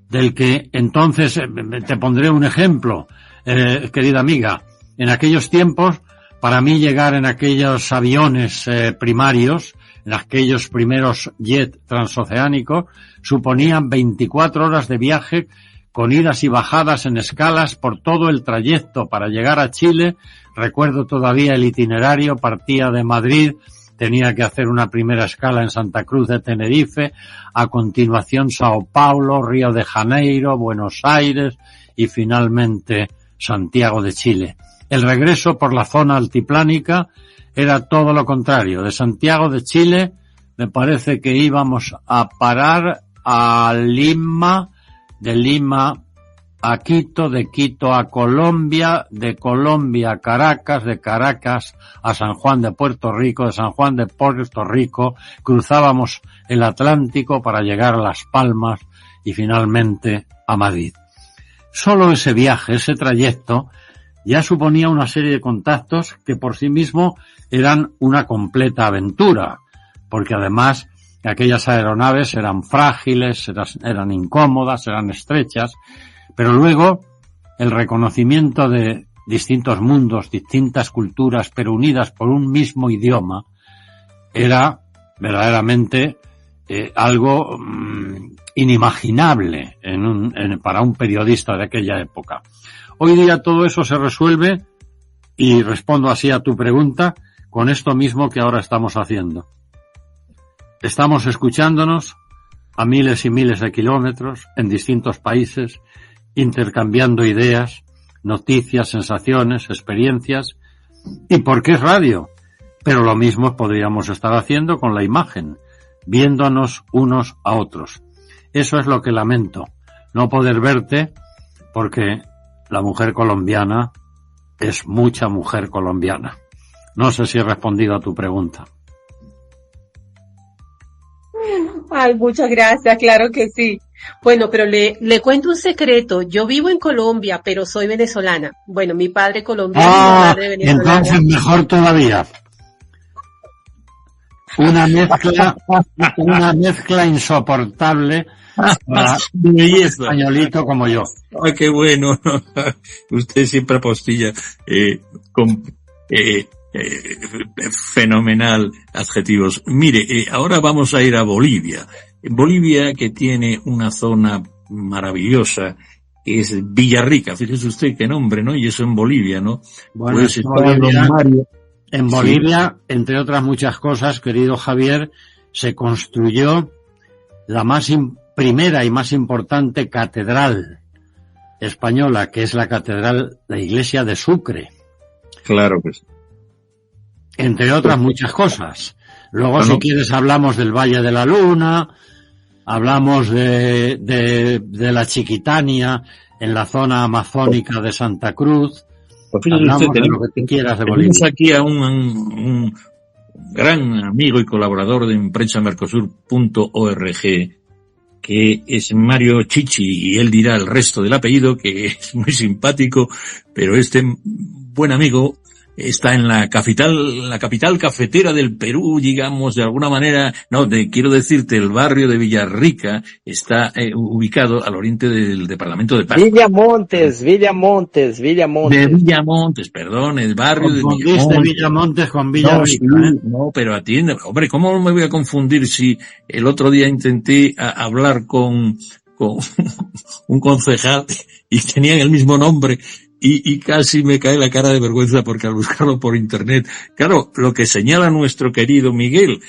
del que entonces, te pondré un ejemplo, querida amiga, en aquellos tiempos, para mí llegar en aquellos aviones primarios, en aquellos primeros jet transoceánicos, suponían 24 horas de viaje con idas y bajadas en escalas por todo el trayecto para llegar a Chile. Recuerdo todavía el itinerario, partía de Madrid, tenía que hacer una primera escala en Santa Cruz de Tenerife, a continuación Sao Paulo, Río de Janeiro, Buenos Aires y finalmente Santiago de Chile. El regreso por la zona altiplánica era todo lo contrario. De Santiago de Chile me parece que íbamos a parar a Lima, de Lima a Quito, de Quito a Colombia, de Colombia a Caracas, de Caracas a San Juan de Puerto Rico, de San Juan de Puerto Rico cruzábamos el Atlántico para llegar a Las Palmas y finalmente a Madrid. Solo ese viaje, ese trayecto, ya suponía una serie de contactos que por sí mismo eran una completa aventura, porque además aquellas aeronaves eran frágiles, eran incómodas, eran estrechas, pero luego el reconocimiento de distintos mundos, distintas culturas, pero unidas por un mismo idioma, era verdaderamente algo inimaginable para un periodista de aquella época. Hoy día todo eso se resuelve, y respondo así a tu pregunta, con esto mismo que ahora estamos haciendo. Estamos escuchándonos a miles y miles de kilómetros en distintos países, intercambiando ideas, noticias, sensaciones, experiencias, y porque es radio. Pero lo mismo podríamos estar haciendo con la imagen, viéndonos unos a otros. Eso es lo que lamento, no poder verte, porque la mujer colombiana es mucha mujer colombiana. No sé si he respondido a tu pregunta. Ay, muchas gracias, claro que sí. Bueno, pero le cuento un secreto. Yo vivo en Colombia, pero soy venezolana. Bueno, mi padre colombiano y mi madre venezolana. Entonces mejor todavía. Una mezcla insoportable para un españolito como yo. Ay, qué bueno. Usted siempre apostilla fenomenal adjetivos. Mire, ahora vamos a ir a Bolivia. Bolivia, que tiene una zona maravillosa es Villarrica. Fíjese usted qué nombre, ¿no? Y eso en Bolivia, ¿no? Bueno, Pues está don Mario. En Bolivia, entre otras muchas cosas, querido Javier, se construyó la primera y más importante catedral española, que es la catedral, la iglesia de Sucre. Claro que sí. Entre otras muchas cosas. Luego, si quieres, hablamos del Valle de la Luna, hablamos de la Chiquitania en la zona amazónica de Santa Cruz. Pues hablamos usted, de lo que tú quieras de Bolivia. Tenemos aquí a un gran amigo y colaborador de imprensamercosur.org, que es Mario Chichi, y él dirá el resto del apellido, que es muy simpático, pero este buen amigo está en la capital cafetera del Perú, digamos, de alguna manera. Quiero decirte, el barrio de Villarrica está ubicado al oriente del departamento de Paraná. Villamontes. De Villamontes, perdón, el barrio de Villamontes con Villarrica. No, pero atiende, hombre, ¿cómo me voy a confundir si el otro día intenté hablar con un concejal y tenían el mismo nombre? Y casi me cae la cara de vergüenza porque al buscarlo por internet, claro, lo que señala nuestro querido Miguel,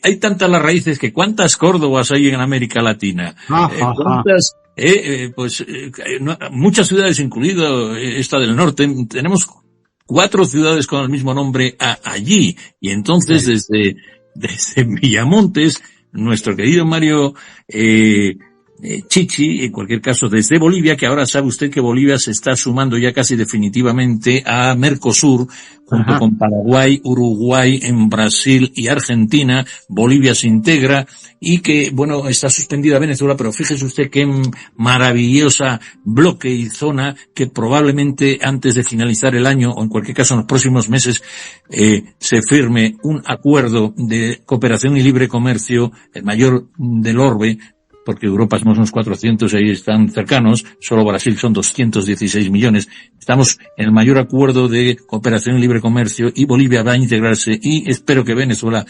hay tantas las raíces que ¿cuántas Córdobas hay en América Latina? Muchas ciudades, incluido esta del norte, tenemos 4 ciudades con el mismo nombre allí, y entonces desde Villamontes, nuestro querido Mario Chichi, en cualquier caso, desde Bolivia, que ahora sabe usted que Bolivia se está sumando ya casi definitivamente a Mercosur, junto con Paraguay, Uruguay, en Brasil y Argentina. Bolivia se integra y que, bueno, está suspendida Venezuela, pero fíjese usted qué maravillosa bloque y zona que probablemente antes de finalizar el año, o en cualquier caso en los próximos meses, se firme un acuerdo de cooperación y libre comercio, el mayor del orbe, porque Europa somos unos 400 y ahí están cercanos, solo Brasil son 216 millones. Estamos en el mayor acuerdo de cooperación y libre comercio, y Bolivia va a integrarse, y espero que Venezuela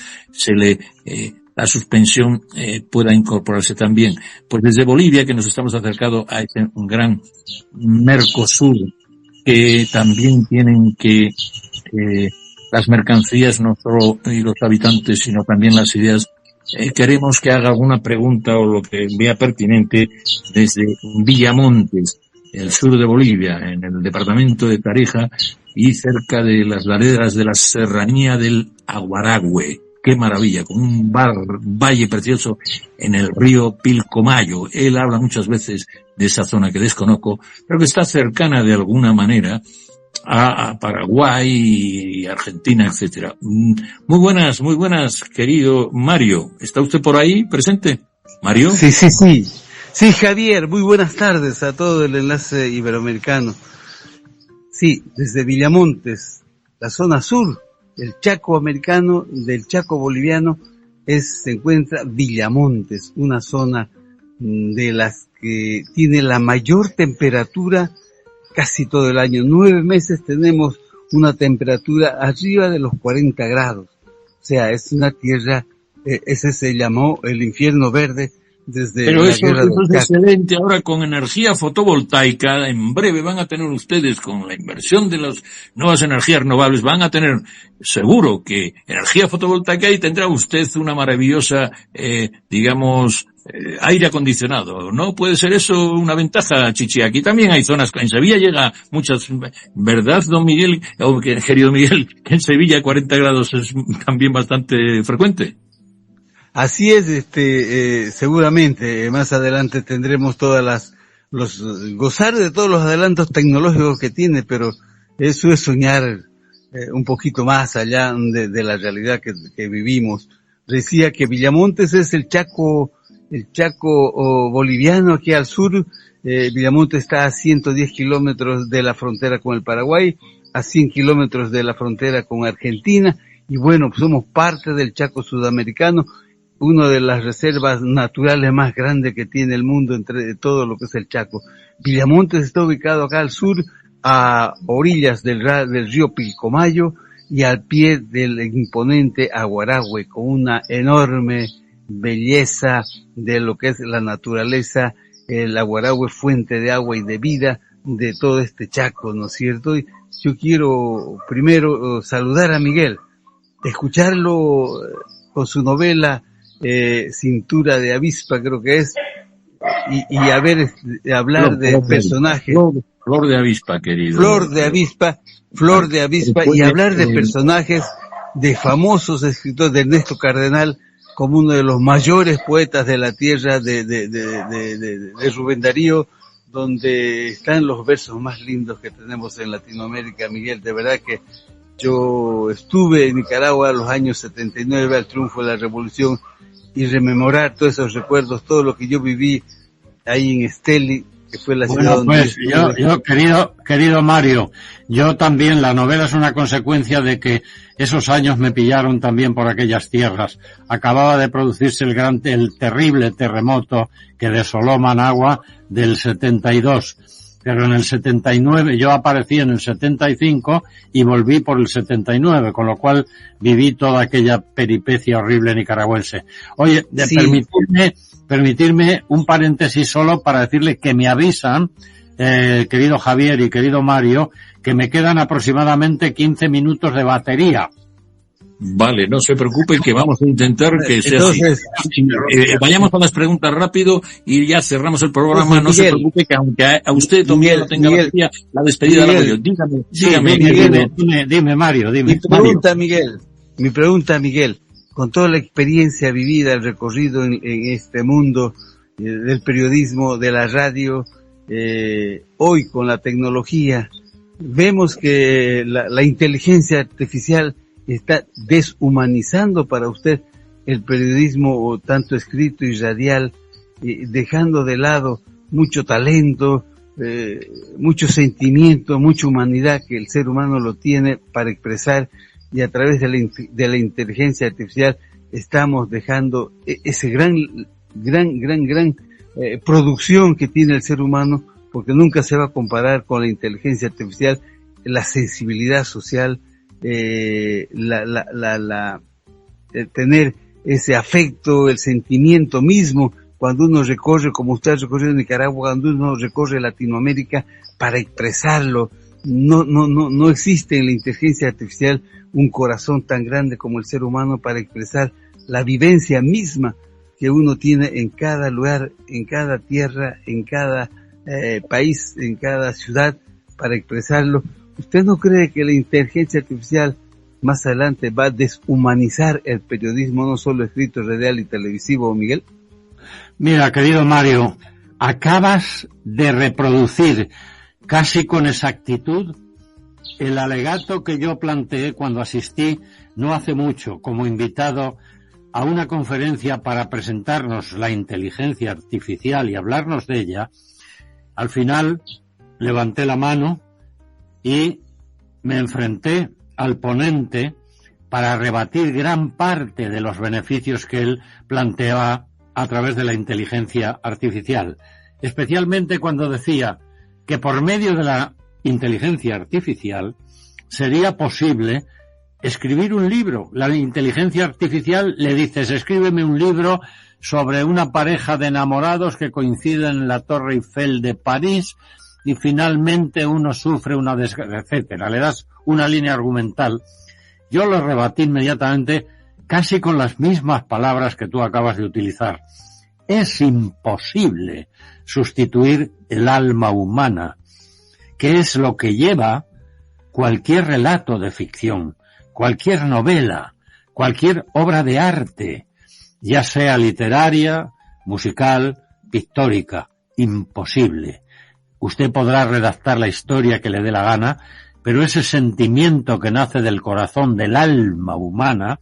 la suspensión pueda incorporarse también. Pues desde Bolivia, que nos estamos acercando a este gran Mercosur, que también tienen que las mercancías, no solo y los habitantes, sino también las ideas. Queremos que haga alguna pregunta o lo que vea pertinente desde Villamontes, el sur de Bolivia, en el departamento de Tarija y cerca de las laderas de la serranía del Aguaragüe. Qué maravilla, con un valle precioso en el río Pilcomayo. Él habla muchas veces de esa zona que desconozco, pero que está cercana de alguna manera a Paraguay y Argentina, etcétera. Muy buenas, querido Mario. ¿Está usted por ahí presente? ¿Mario? Sí. Sí, Javier, muy buenas tardes a todo el enlace iberoamericano. Sí, desde Villamontes, la zona sur, el Chaco americano, del Chaco boliviano, se encuentra Villamontes, una zona de las que tiene la mayor temperatura casi todo el año. 9 meses tenemos una temperatura arriba de los 40 grados. O sea, es una tierra, ese se llamó el infierno verde desde Pero la eso guerra del es Chaco. excelente. Ahora con energía fotovoltaica, en breve van a tener ustedes, con la inversión de las nuevas energías renovables, van a tener seguro que energía fotovoltaica, y tendrá usted una maravillosa, aire acondicionado, ¿no? ¿Puede ser eso una ventaja, Chichi? Aquí también hay zonas, en Sevilla llega muchas, ¿verdad, don Miguel? Querido Miguel, que en Sevilla 40 grados es también bastante frecuente. Así es, seguramente más adelante tendremos gozar de todos los adelantos tecnológicos que tiene, pero eso es soñar un poquito más allá de la realidad que vivimos. Decía que Villamontes es el Chaco boliviano aquí al sur. Villamontes está a 110 kilómetros de la frontera con el Paraguay, a 100 kilómetros de la frontera con Argentina, y bueno, pues somos parte del Chaco sudamericano, una de las reservas naturales más grandes que tiene el mundo entre todo lo que es el Chaco. Villamontes está ubicado acá al sur, a orillas del río Pilcomayo y al pie del imponente Aguaragüe, con una enorme belleza de lo que es la naturaleza el Aguarahue fuente de agua y de vida de todo este Chaco, ¿no es cierto? Y yo quiero primero saludar a Miguel, escucharlo con su novela Cintura de Avispa, creo que es, y hablar de personajes. Flor de avispa, querido. Flor de avispa, y hablar de personajes, de famosos escritores, de Ernesto Cardenal, como uno de los mayores poetas de la tierra, de Rubén Darío, donde están los versos más lindos que tenemos en Latinoamérica, Miguel. De verdad que yo estuve en Nicaragua en los años 79 al triunfo de la revolución, y rememorar todos esos recuerdos, todo lo que yo viví ahí en Esteli, que fue la ciudad donde yo querido Mario, yo también, la novela es una consecuencia de que esos años me pillaron también por aquellas tierras. Acababa de producirse el terrible terremoto que desoló Managua del 72. Pero en el 79, yo aparecí en el 75 y volví por el 79, con lo cual viví toda aquella peripecia horrible nicaragüense. Oye, sí. Permitirme un paréntesis solo para decirle que me avisan, querido Javier y querido Mario, que me quedan aproximadamente 15 minutos de batería. Vale, no se preocupe, que vamos a intentar que sea así. Vayamos con las preguntas rápido y ya cerramos el programa. No se preocupe, que aunque a usted también no tenga batería, la despedida la hago yo. Dime, Mario, dime. Mi pregunta, Miguel, con toda la experiencia vivida, el recorrido en este mundo del periodismo, de la radio, hoy con la tecnología, vemos que la inteligencia artificial está deshumanizando para usted el periodismo tanto escrito y radial, dejando de lado mucho talento, mucho sentimiento, mucha humanidad que el ser humano lo tiene para expresar, y a través de la inteligencia artificial estamos dejando ese gran producción que tiene el ser humano, porque nunca se va a comparar con la inteligencia artificial, la sensibilidad social, tener ese afecto, el sentimiento mismo, cuando uno recorre, como usted ha recorrido Nicaragua, cuando uno recorre Latinoamérica para expresarlo. No existe en la inteligencia artificial un corazón tan grande como el ser humano para expresar la vivencia misma que uno tiene en cada lugar, en cada tierra, en cada país, en cada ciudad, para expresarlo. ¿Usted no cree que la inteligencia artificial más adelante va a deshumanizar el periodismo, no solo escrito, radial y televisivo, Miguel? Mira, querido Mario, acabas de reproducir casi con exactitud el alegato que yo planteé cuando asistí no hace mucho como invitado a una conferencia para presentarnos la inteligencia artificial y hablarnos de ella. Al final levanté la mano y me enfrenté al ponente para rebatir gran parte de los beneficios que él planteaba a través de la inteligencia artificial, especialmente cuando decía que por medio de la inteligencia artificial sería posible escribir un libro. La inteligencia artificial le dices, escríbeme un libro sobre una pareja de enamorados que coinciden en la Torre Eiffel de París y finalmente uno sufre una desgracia, etcétera. Le das una línea argumental. Yo lo rebatí inmediatamente casi con las mismas palabras que tú acabas de utilizar. Es imposible sustituir el alma humana, que es lo que lleva cualquier relato de ficción, cualquier novela, cualquier obra de arte, ya sea literaria, musical, pictórica. Imposible. Usted podrá redactar la historia que le dé la gana, pero ese sentimiento que nace del corazón, del alma humana,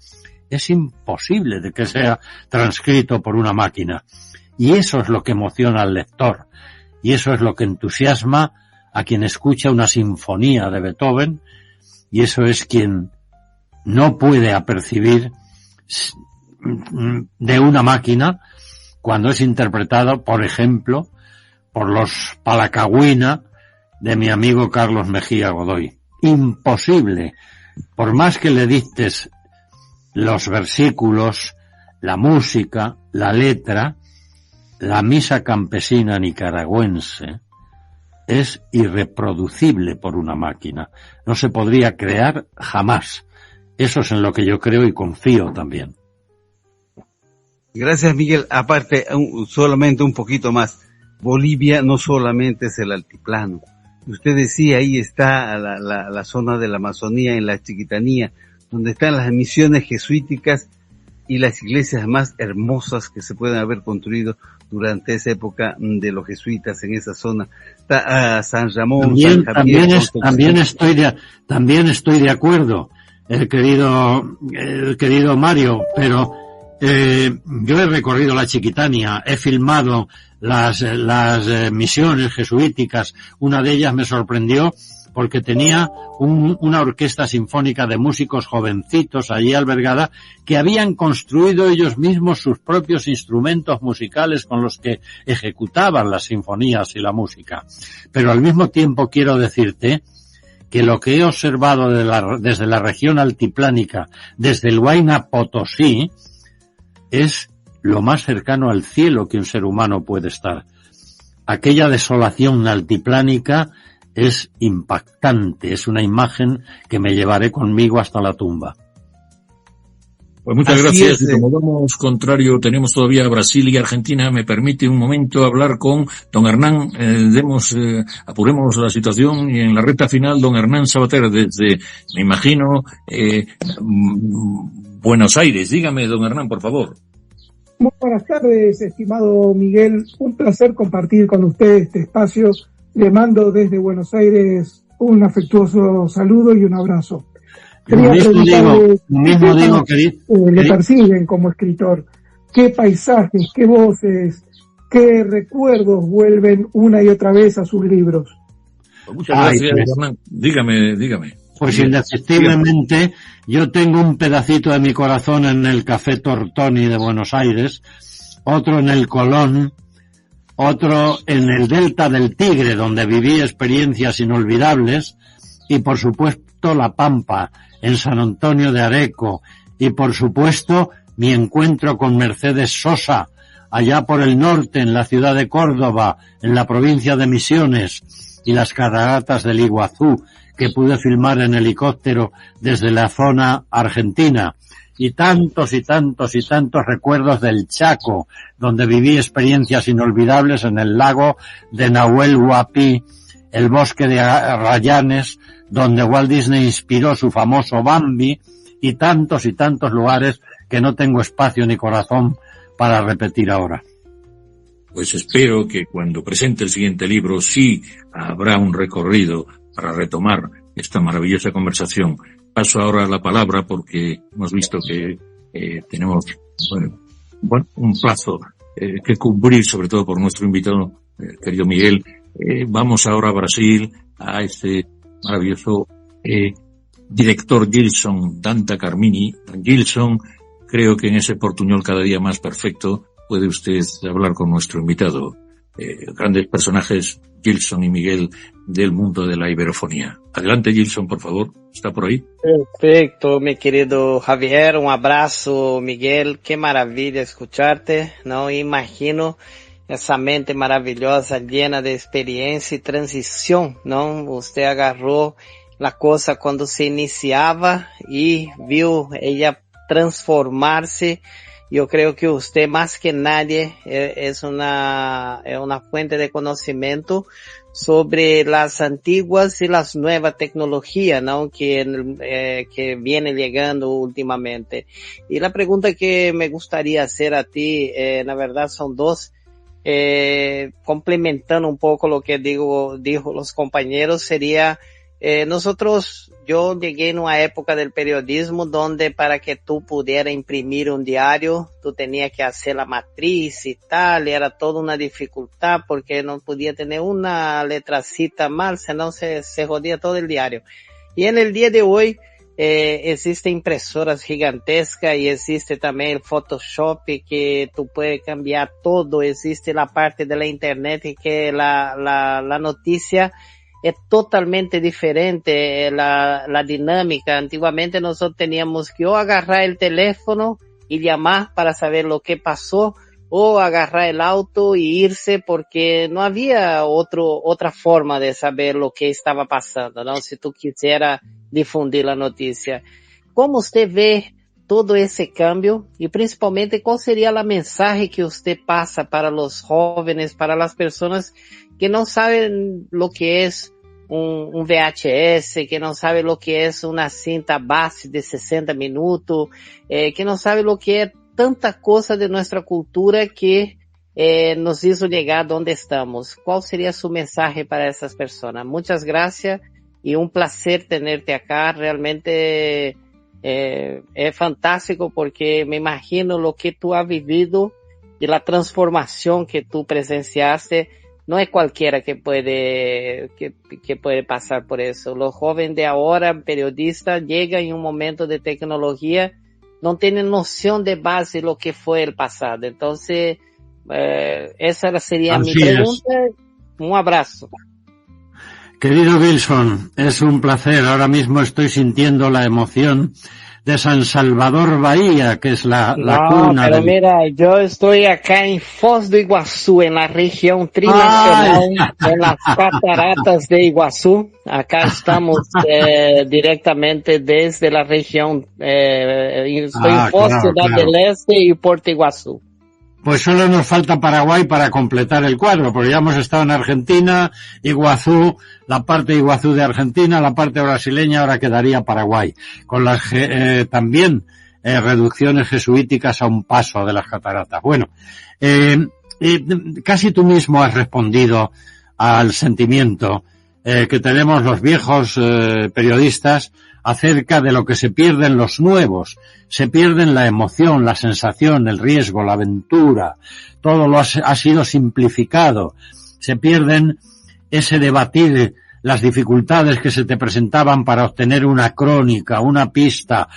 es imposible de que sea transcrito por una máquina. Y eso es lo que emociona al lector. Y eso es lo que entusiasma a quien escucha una sinfonía de Beethoven. Y eso es quien no puede apercibir de una máquina cuando es interpretado, por ejemplo, por los Palacagüina de mi amigo Carlos Mejía Godoy. Imposible. Por más que le dictes los versículos, la música, la letra, la misa campesina nicaragüense es irreproducible por una máquina. No se podría crear jamás. Eso es en lo que yo creo y confío también. Gracias, Miguel. Aparte, solamente un poquito más. Bolivia no solamente es el altiplano. Usted decía, ahí está la zona de la Amazonía, en la Chiquitanía, donde están las misiones jesuíticas y las iglesias más hermosas que se pueden haber construido durante esa época de los jesuitas en esa zona. Está San Ramón, San Javier. También estoy de acuerdo, el querido Mario, pero yo he recorrido la Chiquitania, he filmado las misiones jesuíticas. Una de ellas me sorprendió porque tenía una orquesta sinfónica de músicos jovencitos allí albergada que habían construido ellos mismos sus propios instrumentos musicales con los que ejecutaban las sinfonías y la música. Pero al mismo tiempo quiero decirte que lo que he observado desde la región altiplánica, desde el Huayna Potosí, es lo más cercano al cielo que un ser humano puede estar. Aquella desolación altiplánica es impactante, es una imagen que me llevaré conmigo hasta la tumba. Pues muchas gracias. Y como vamos contrario, tenemos todavía Brasil y Argentina. Me permite un momento hablar con don Hernán. Apuremos la situación y en la recta final, don Hernán Sabater, desde, me imagino, Buenos Aires. Dígame, don Hernán, por favor. Muy buenas tardes, estimado Miguel. Un placer compartir con usted este espacio. Le mando desde Buenos Aires un afectuoso saludo y un abrazo. Quería preguntarle, le persiguen como escritor. ¿Qué paisajes, qué voces, qué recuerdos vuelven una y otra vez a sus libros? Muchas gracias, Hernán. Dígame. Pues indefectiblemente, yo tengo un pedacito de mi corazón en el Café Tortoni de Buenos Aires, otro en el Colón, otro en el Delta del Tigre, donde viví experiencias inolvidables, y por supuesto La Pampa, en San Antonio de Areco, y por supuesto mi encuentro con Mercedes Sosa, allá por el norte, en la ciudad de Córdoba, en la provincia de Misiones, y las cataratas del Iguazú, que pude filmar en helicóptero desde la zona argentina, y tantos recuerdos del Chaco, donde viví experiencias inolvidables en el lago de Nahuel Huapi, el bosque de Rayanes, donde Walt Disney inspiró su famoso Bambi, y tantos lugares que no tengo espacio ni corazón para repetir ahora. Pues espero que cuando presente el siguiente libro sí habrá un recorrido para retomar esta maravillosa conversación. Paso ahora la palabra porque hemos visto que tenemos un plazo que cumplir, sobre todo por nuestro invitado, querido Miguel. Vamos ahora a Brasil, a este maravilloso director Gilson Danta Carmini. Gilson, creo que en ese portuñol cada día más perfecto puede usted hablar con nuestro invitado. Grandes personajes, Gilson y Miguel, del mundo de la iberofonía. Adelante, Gilson, por favor. ¿Está por ahí? Perfecto, mi querido Javier. Un abrazo, Miguel. Qué maravilla escucharte. No imagino esa mente maravillosa, llena de experiencia y transición, ¿no? Usted agarró la cosa cuando se iniciaba y vio ella transformarse. Yo creo que usted más que nadie es una fuente de conocimiento sobre las antiguas y las nuevas tecnologías, ¿no? Que viene llegando últimamente. Y la pregunta que me gustaría hacer a ti, la verdad son dos, complementando un poco lo que dijo los compañeros, sería, yo llegué en una época del periodismo donde para que tú pudieras imprimir un diario, tú tenías que hacer la matriz y tal, y era toda una dificultad porque no podía tener una letracita mal, senão se jodía todo el diario. Y en el día de hoy, existen impresoras gigantescas y existe también el Photoshop que tú puedes cambiar todo, existe la parte de la internet y que la noticia es totalmente diferente, la dinámica. Antiguamente nosotros teníamos que o agarrar el teléfono y llamar para saber lo que pasó, o agarrar el auto y irse porque no había otra forma de saber lo que estaba pasando, ¿no? Si tú quisieras difundir la noticia. ¿Cómo usted ve todo ese cambio? Y principalmente, ¿cuál sería la mensaje que usted pasa para los jóvenes, para las personas que no saben lo que es un VHS, que no sabe lo que es una cinta base de 60 minutos, que no sabe lo que es tanta cosa de nuestra cultura que nos hizo llegar donde estamos? ¿Cuál sería su mensaje para esas personas? Muchas gracias y un placer tenerte acá. Realmente es fantástico porque me imagino lo que tú has vivido y la transformación que tú presenciaste. No es cualquiera que puede pasar por eso. Los jóvenes de ahora, periodistas, llegan en un momento de tecnología, no tienen noción de base de lo que fue el pasado. Entonces, esa sería mi pregunta. Un abrazo. Querido Wilson, es un placer. Ahora mismo estoy sintiendo la emoción de San Salvador Bahía, que es la cuna. Pero mira, yo estoy acá en Foz do Iguazú, en la región trinacional, en las cataratas de Iguazú. Acá estamos directamente desde la región, estoy en Foz, Ciudad del Este y Puerto Iguazú. Pues solo nos falta Paraguay para completar el cuadro, porque ya hemos estado en Argentina, Iguazú, la parte de Iguazú de Argentina, la parte brasileña, ahora quedaría Paraguay, con las también reducciones jesuíticas a un paso de las cataratas. Bueno, casi tú mismo has respondido al sentimiento que tenemos los viejos periodistas acerca de lo que se pierden los nuevos. Se pierden la emoción, la sensación, el riesgo, la aventura. Todo ha sido simplificado. Se pierden ese debatir, las dificultades que se te presentaban para obtener una crónica, una pista,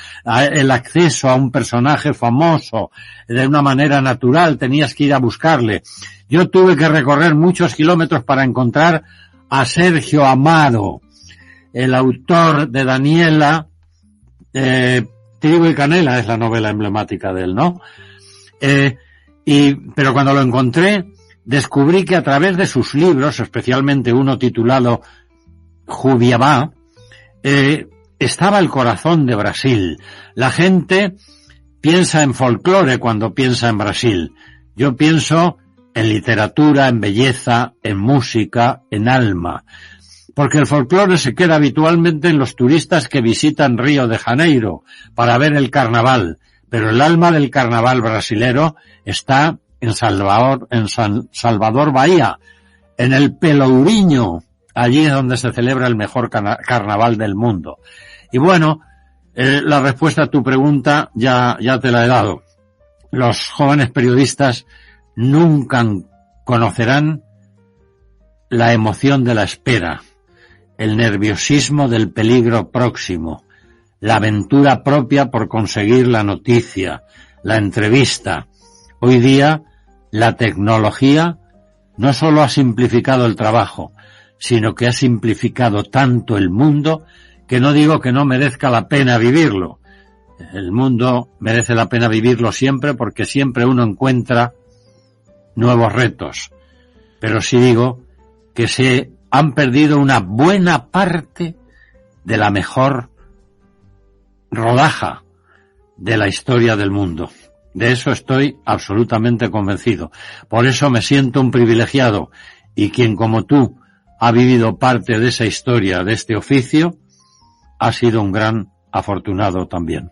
el acceso a un personaje famoso de una manera natural. Tenías que ir a buscarle. Yo tuve que recorrer muchos kilómetros para encontrar a Sergio Amado, el autor de Daniela, Trigo y Canela es la novela emblemática de él, ¿no? Pero cuando lo encontré, descubrí que a través de sus libros, especialmente uno titulado Jubiabá, estaba el corazón de Brasil. La gente piensa en folclore cuando piensa en Brasil. Yo pienso en literatura, en belleza, en música, en alma. Porque el folclore se queda habitualmente en los turistas que visitan Río de Janeiro para ver el carnaval, pero el alma del carnaval brasilero está en San Salvador Bahía, en el Pelourinho, allí es donde se celebra el mejor carnaval del mundo. Y bueno, la respuesta a tu pregunta ya te la he dado. Los jóvenes periodistas nunca conocerán la emoción de la espera, el nerviosismo del peligro próximo, la aventura propia por conseguir la noticia, la entrevista. Hoy día, la tecnología no solo ha simplificado el trabajo, sino que ha simplificado tanto el mundo que no digo que no merezca la pena vivirlo. El mundo merece la pena vivirlo siempre porque siempre uno encuentra nuevos retos. Pero sí digo que se han perdido una buena parte de la mejor rodaja de la historia del mundo. De eso estoy absolutamente convencido. Por eso me siento un privilegiado y quien como tú ha vivido parte de esa historia, de este oficio, ha sido un gran afortunado también.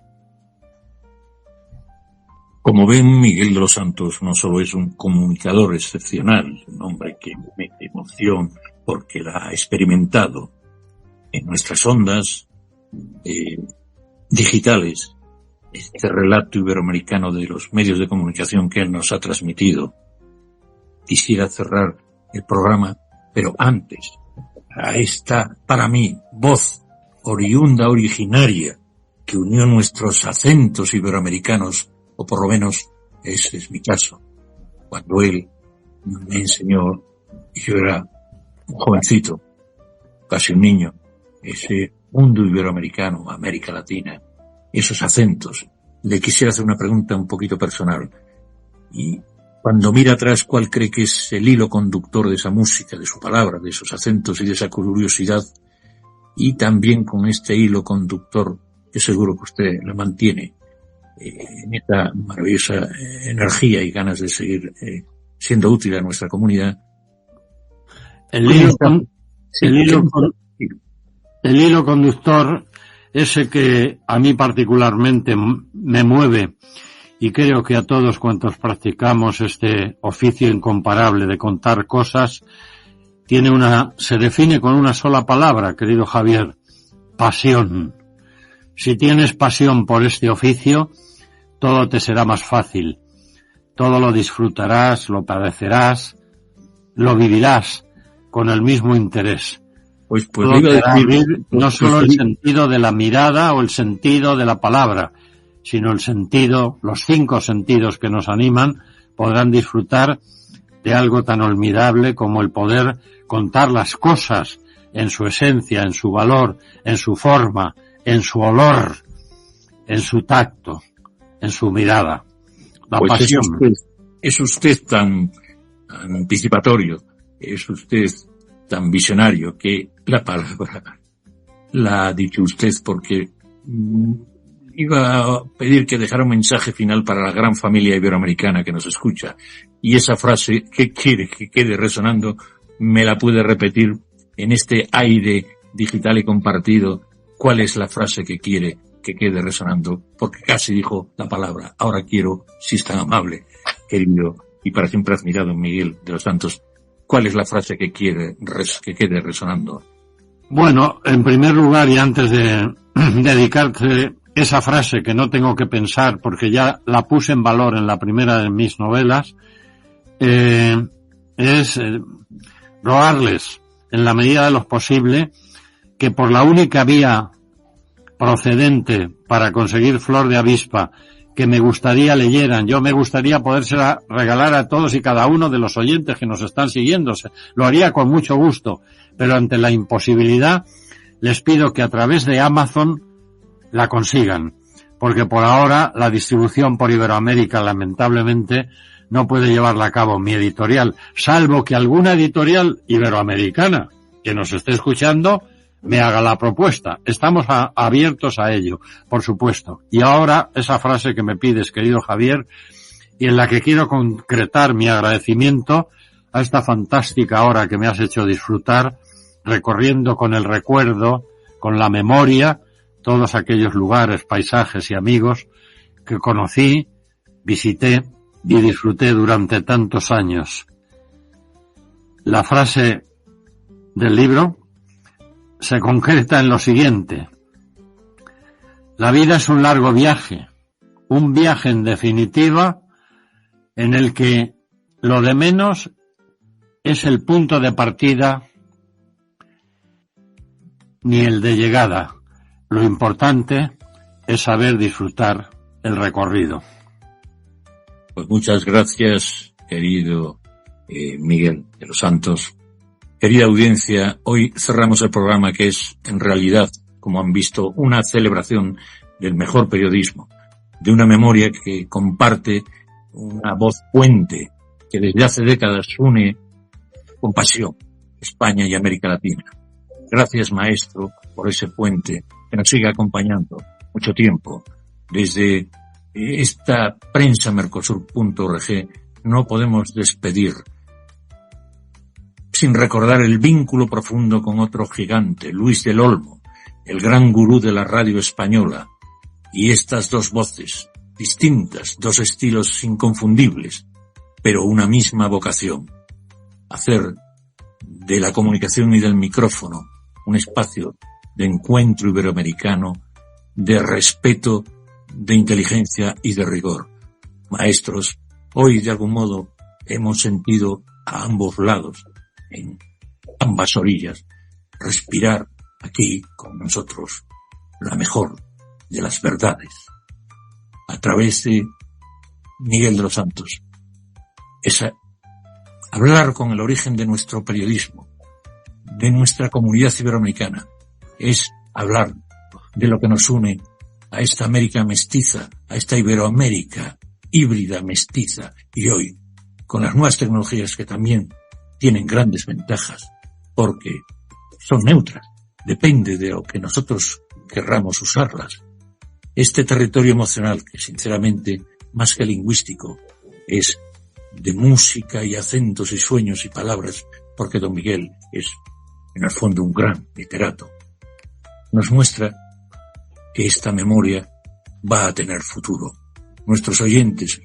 Como ven, Miguel de los Santos no solo es un comunicador excepcional, un hombre que mete emoción porque la ha experimentado en nuestras ondas digitales, este relato iberoamericano de los medios de comunicación que él nos ha transmitido. Quisiera cerrar el programa, pero antes, a esta, para mí, voz oriunda, originaria, que unió nuestros acentos iberoamericanos, o por lo menos ese es mi caso, cuando él me enseñó, y yo era un jovencito, casi un niño, ese mundo iberoamericano, América Latina, esos acentos. Le quisiera hacer una pregunta un poquito personal. Y cuando mira atrás, ¿cuál cree que es el hilo conductor de esa música, de su palabra, de esos acentos y de esa curiosidad? Y también con este hilo conductor, que seguro que usted lo mantiene en esta maravillosa energía y ganas de seguir siendo útil a nuestra comunidad. El hilo conductor, ese que a mí particularmente me mueve, y creo que a todos cuantos practicamos este oficio incomparable de contar cosas, se define con una sola palabra, querido Javier: pasión. Si tienes pasión por este oficio, todo te será más fácil. Todo lo disfrutarás, lo padecerás, lo vivirás con el mismo interés. Pues iba a decir, no solo el sentido de la mirada o el sentido de la palabra, sino el sentido, los 5 sentidos que nos animan, podrán disfrutar de algo tan olvidable como el poder contar las cosas en su esencia, en su valor, en su forma, en su olor, en su tacto, en su mirada. La pues pasión. Es usted tan anticipatorio, es usted tan visionario, que la palabra la ha dicho usted, porque iba a pedir que dejara un mensaje final para la gran familia iberoamericana que nos escucha. Y esa frase que quiere que quede resonando, me la puede repetir en este aire digital y compartido. ¿Cuál es la frase que quiere que quede resonando? Porque casi dijo la palabra. Ahora quiero, si es tan amable, querido y para siempre admirado Miguel de los Santos, ¿cuál es la frase que quiere que quede resonando? Bueno, en primer lugar, y antes de dedicarte esa frase que no tengo que pensar porque ya la puse en valor en la primera de mis novelas, es rogarles, en la medida de lo posible, que por la única vía procedente para conseguir Flor de Avispa que me gustaría leyeran, yo me gustaría podérsela regalar a todos y cada uno de los oyentes que nos están siguiendo, lo haría con mucho gusto, pero ante la imposibilidad les pido que a través de Amazon la consigan, porque por ahora la distribución por Iberoamérica lamentablemente no puede llevarla a cabo mi editorial, salvo que alguna editorial iberoamericana que nos esté escuchando me haga la propuesta. Estamos abiertos a ello, por supuesto. Y ahora esa frase que me pides, querido Javier, y en la que quiero concretar mi agradecimiento a esta fantástica hora que me has hecho disfrutar, recorriendo con el recuerdo, con la memoria, todos aquellos lugares, paisajes y amigos que conocí, visité y disfruté durante tantos años. La frase del libro se concreta en lo siguiente: la vida es un largo viaje, un viaje en definitiva en el que lo de menos es el punto de partida ni el de llegada. Lo importante es saber disfrutar el recorrido. Pues muchas gracias, querido Miguel de los Santos. Querida audiencia, hoy cerramos el programa que es, en realidad, como han visto, una celebración del mejor periodismo, de una memoria que comparte una voz puente que desde hace décadas une con pasión España y América Latina. Gracias, maestro, por ese puente que nos sigue acompañando mucho tiempo. Desde esta prensa mercosur.org no podemos despedir sin recordar el vínculo profundo con otro gigante, Luis del Olmo, el gran gurú de la radio española, y estas dos voces distintas, dos estilos inconfundibles, pero una misma vocación: hacer de la comunicación y del micrófono un espacio de encuentro iberoamericano, de respeto, de inteligencia y de rigor. Maestros, hoy de algún modo hemos sentido a ambos lados, en ambas orillas, respirar aquí con nosotros la mejor de las verdades, a través de Miguel de los Santos. Hablar con el origen de nuestro periodismo, de nuestra comunidad iberoamericana, es hablar de lo que nos une a esta América mestiza, a esta Iberoamérica híbrida mestiza, y hoy con las nuevas tecnologías que también tienen grandes ventajas, porque son neutras, depende de lo que nosotros querramos usarlas. Este territorio emocional, que sinceramente, más que lingüístico, es de música y acentos y sueños y palabras, porque don Miguel es, en el fondo, un gran literato, nos muestra que esta memoria va a tener futuro. Nuestros oyentes,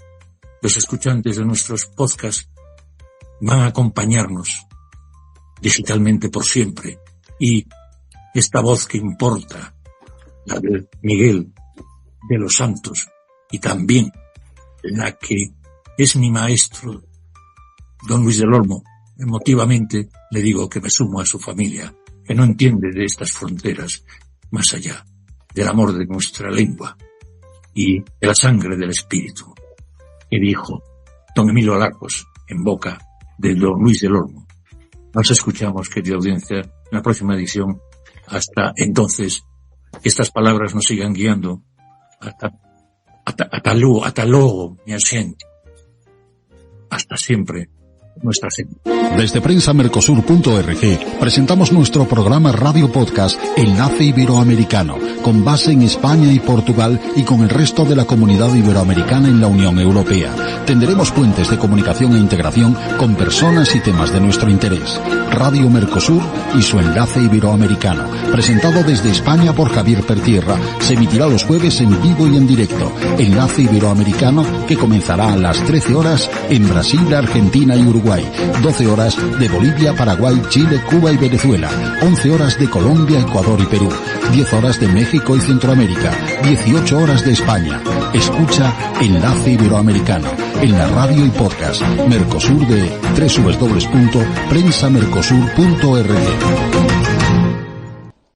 los escuchantes de nuestros podcasts, van a acompañarnos digitalmente por siempre, y esta voz que importa, la de Miguel de los Santos, y también la que es mi maestro, don Luis del Olmo, emotivamente le digo que me sumo a su familia, que no entiende de estas fronteras más allá del amor de nuestra lengua y de la sangre del espíritu, que dijo don Emilio Alarcos en boca de don Luis del Olmo. Nos escuchamos, querida audiencia, en la próxima edición. Hasta entonces, que estas palabras nos sigan guiando. Hasta luego, mi gente. Hasta siempre, nuestra gente. Desde prensamercosur.org presentamos nuestro programa Radio Podcast Enlace Iberoamericano, con base en España y Portugal y con el resto de la comunidad iberoamericana en la Unión Europea. Tendremos puentes de comunicación e integración con personas y temas de nuestro interés. Radio Mercosur y su Enlace Iberoamericano, presentado desde España por Javier Pertierra, se emitirá los jueves en vivo y en directo. Enlace Iberoamericano, que comenzará a las 13 horas en Brasil, Argentina y Uruguay, 12 horas de Bolivia, Paraguay, Chile, Cuba y Venezuela, 11 horas de Colombia, Ecuador y Perú, 10 horas de México y Centroamérica, 18 horas de España. Escucha Enlace Iberoamericano en la radio y podcast Mercosur de www.prensamercosur.org.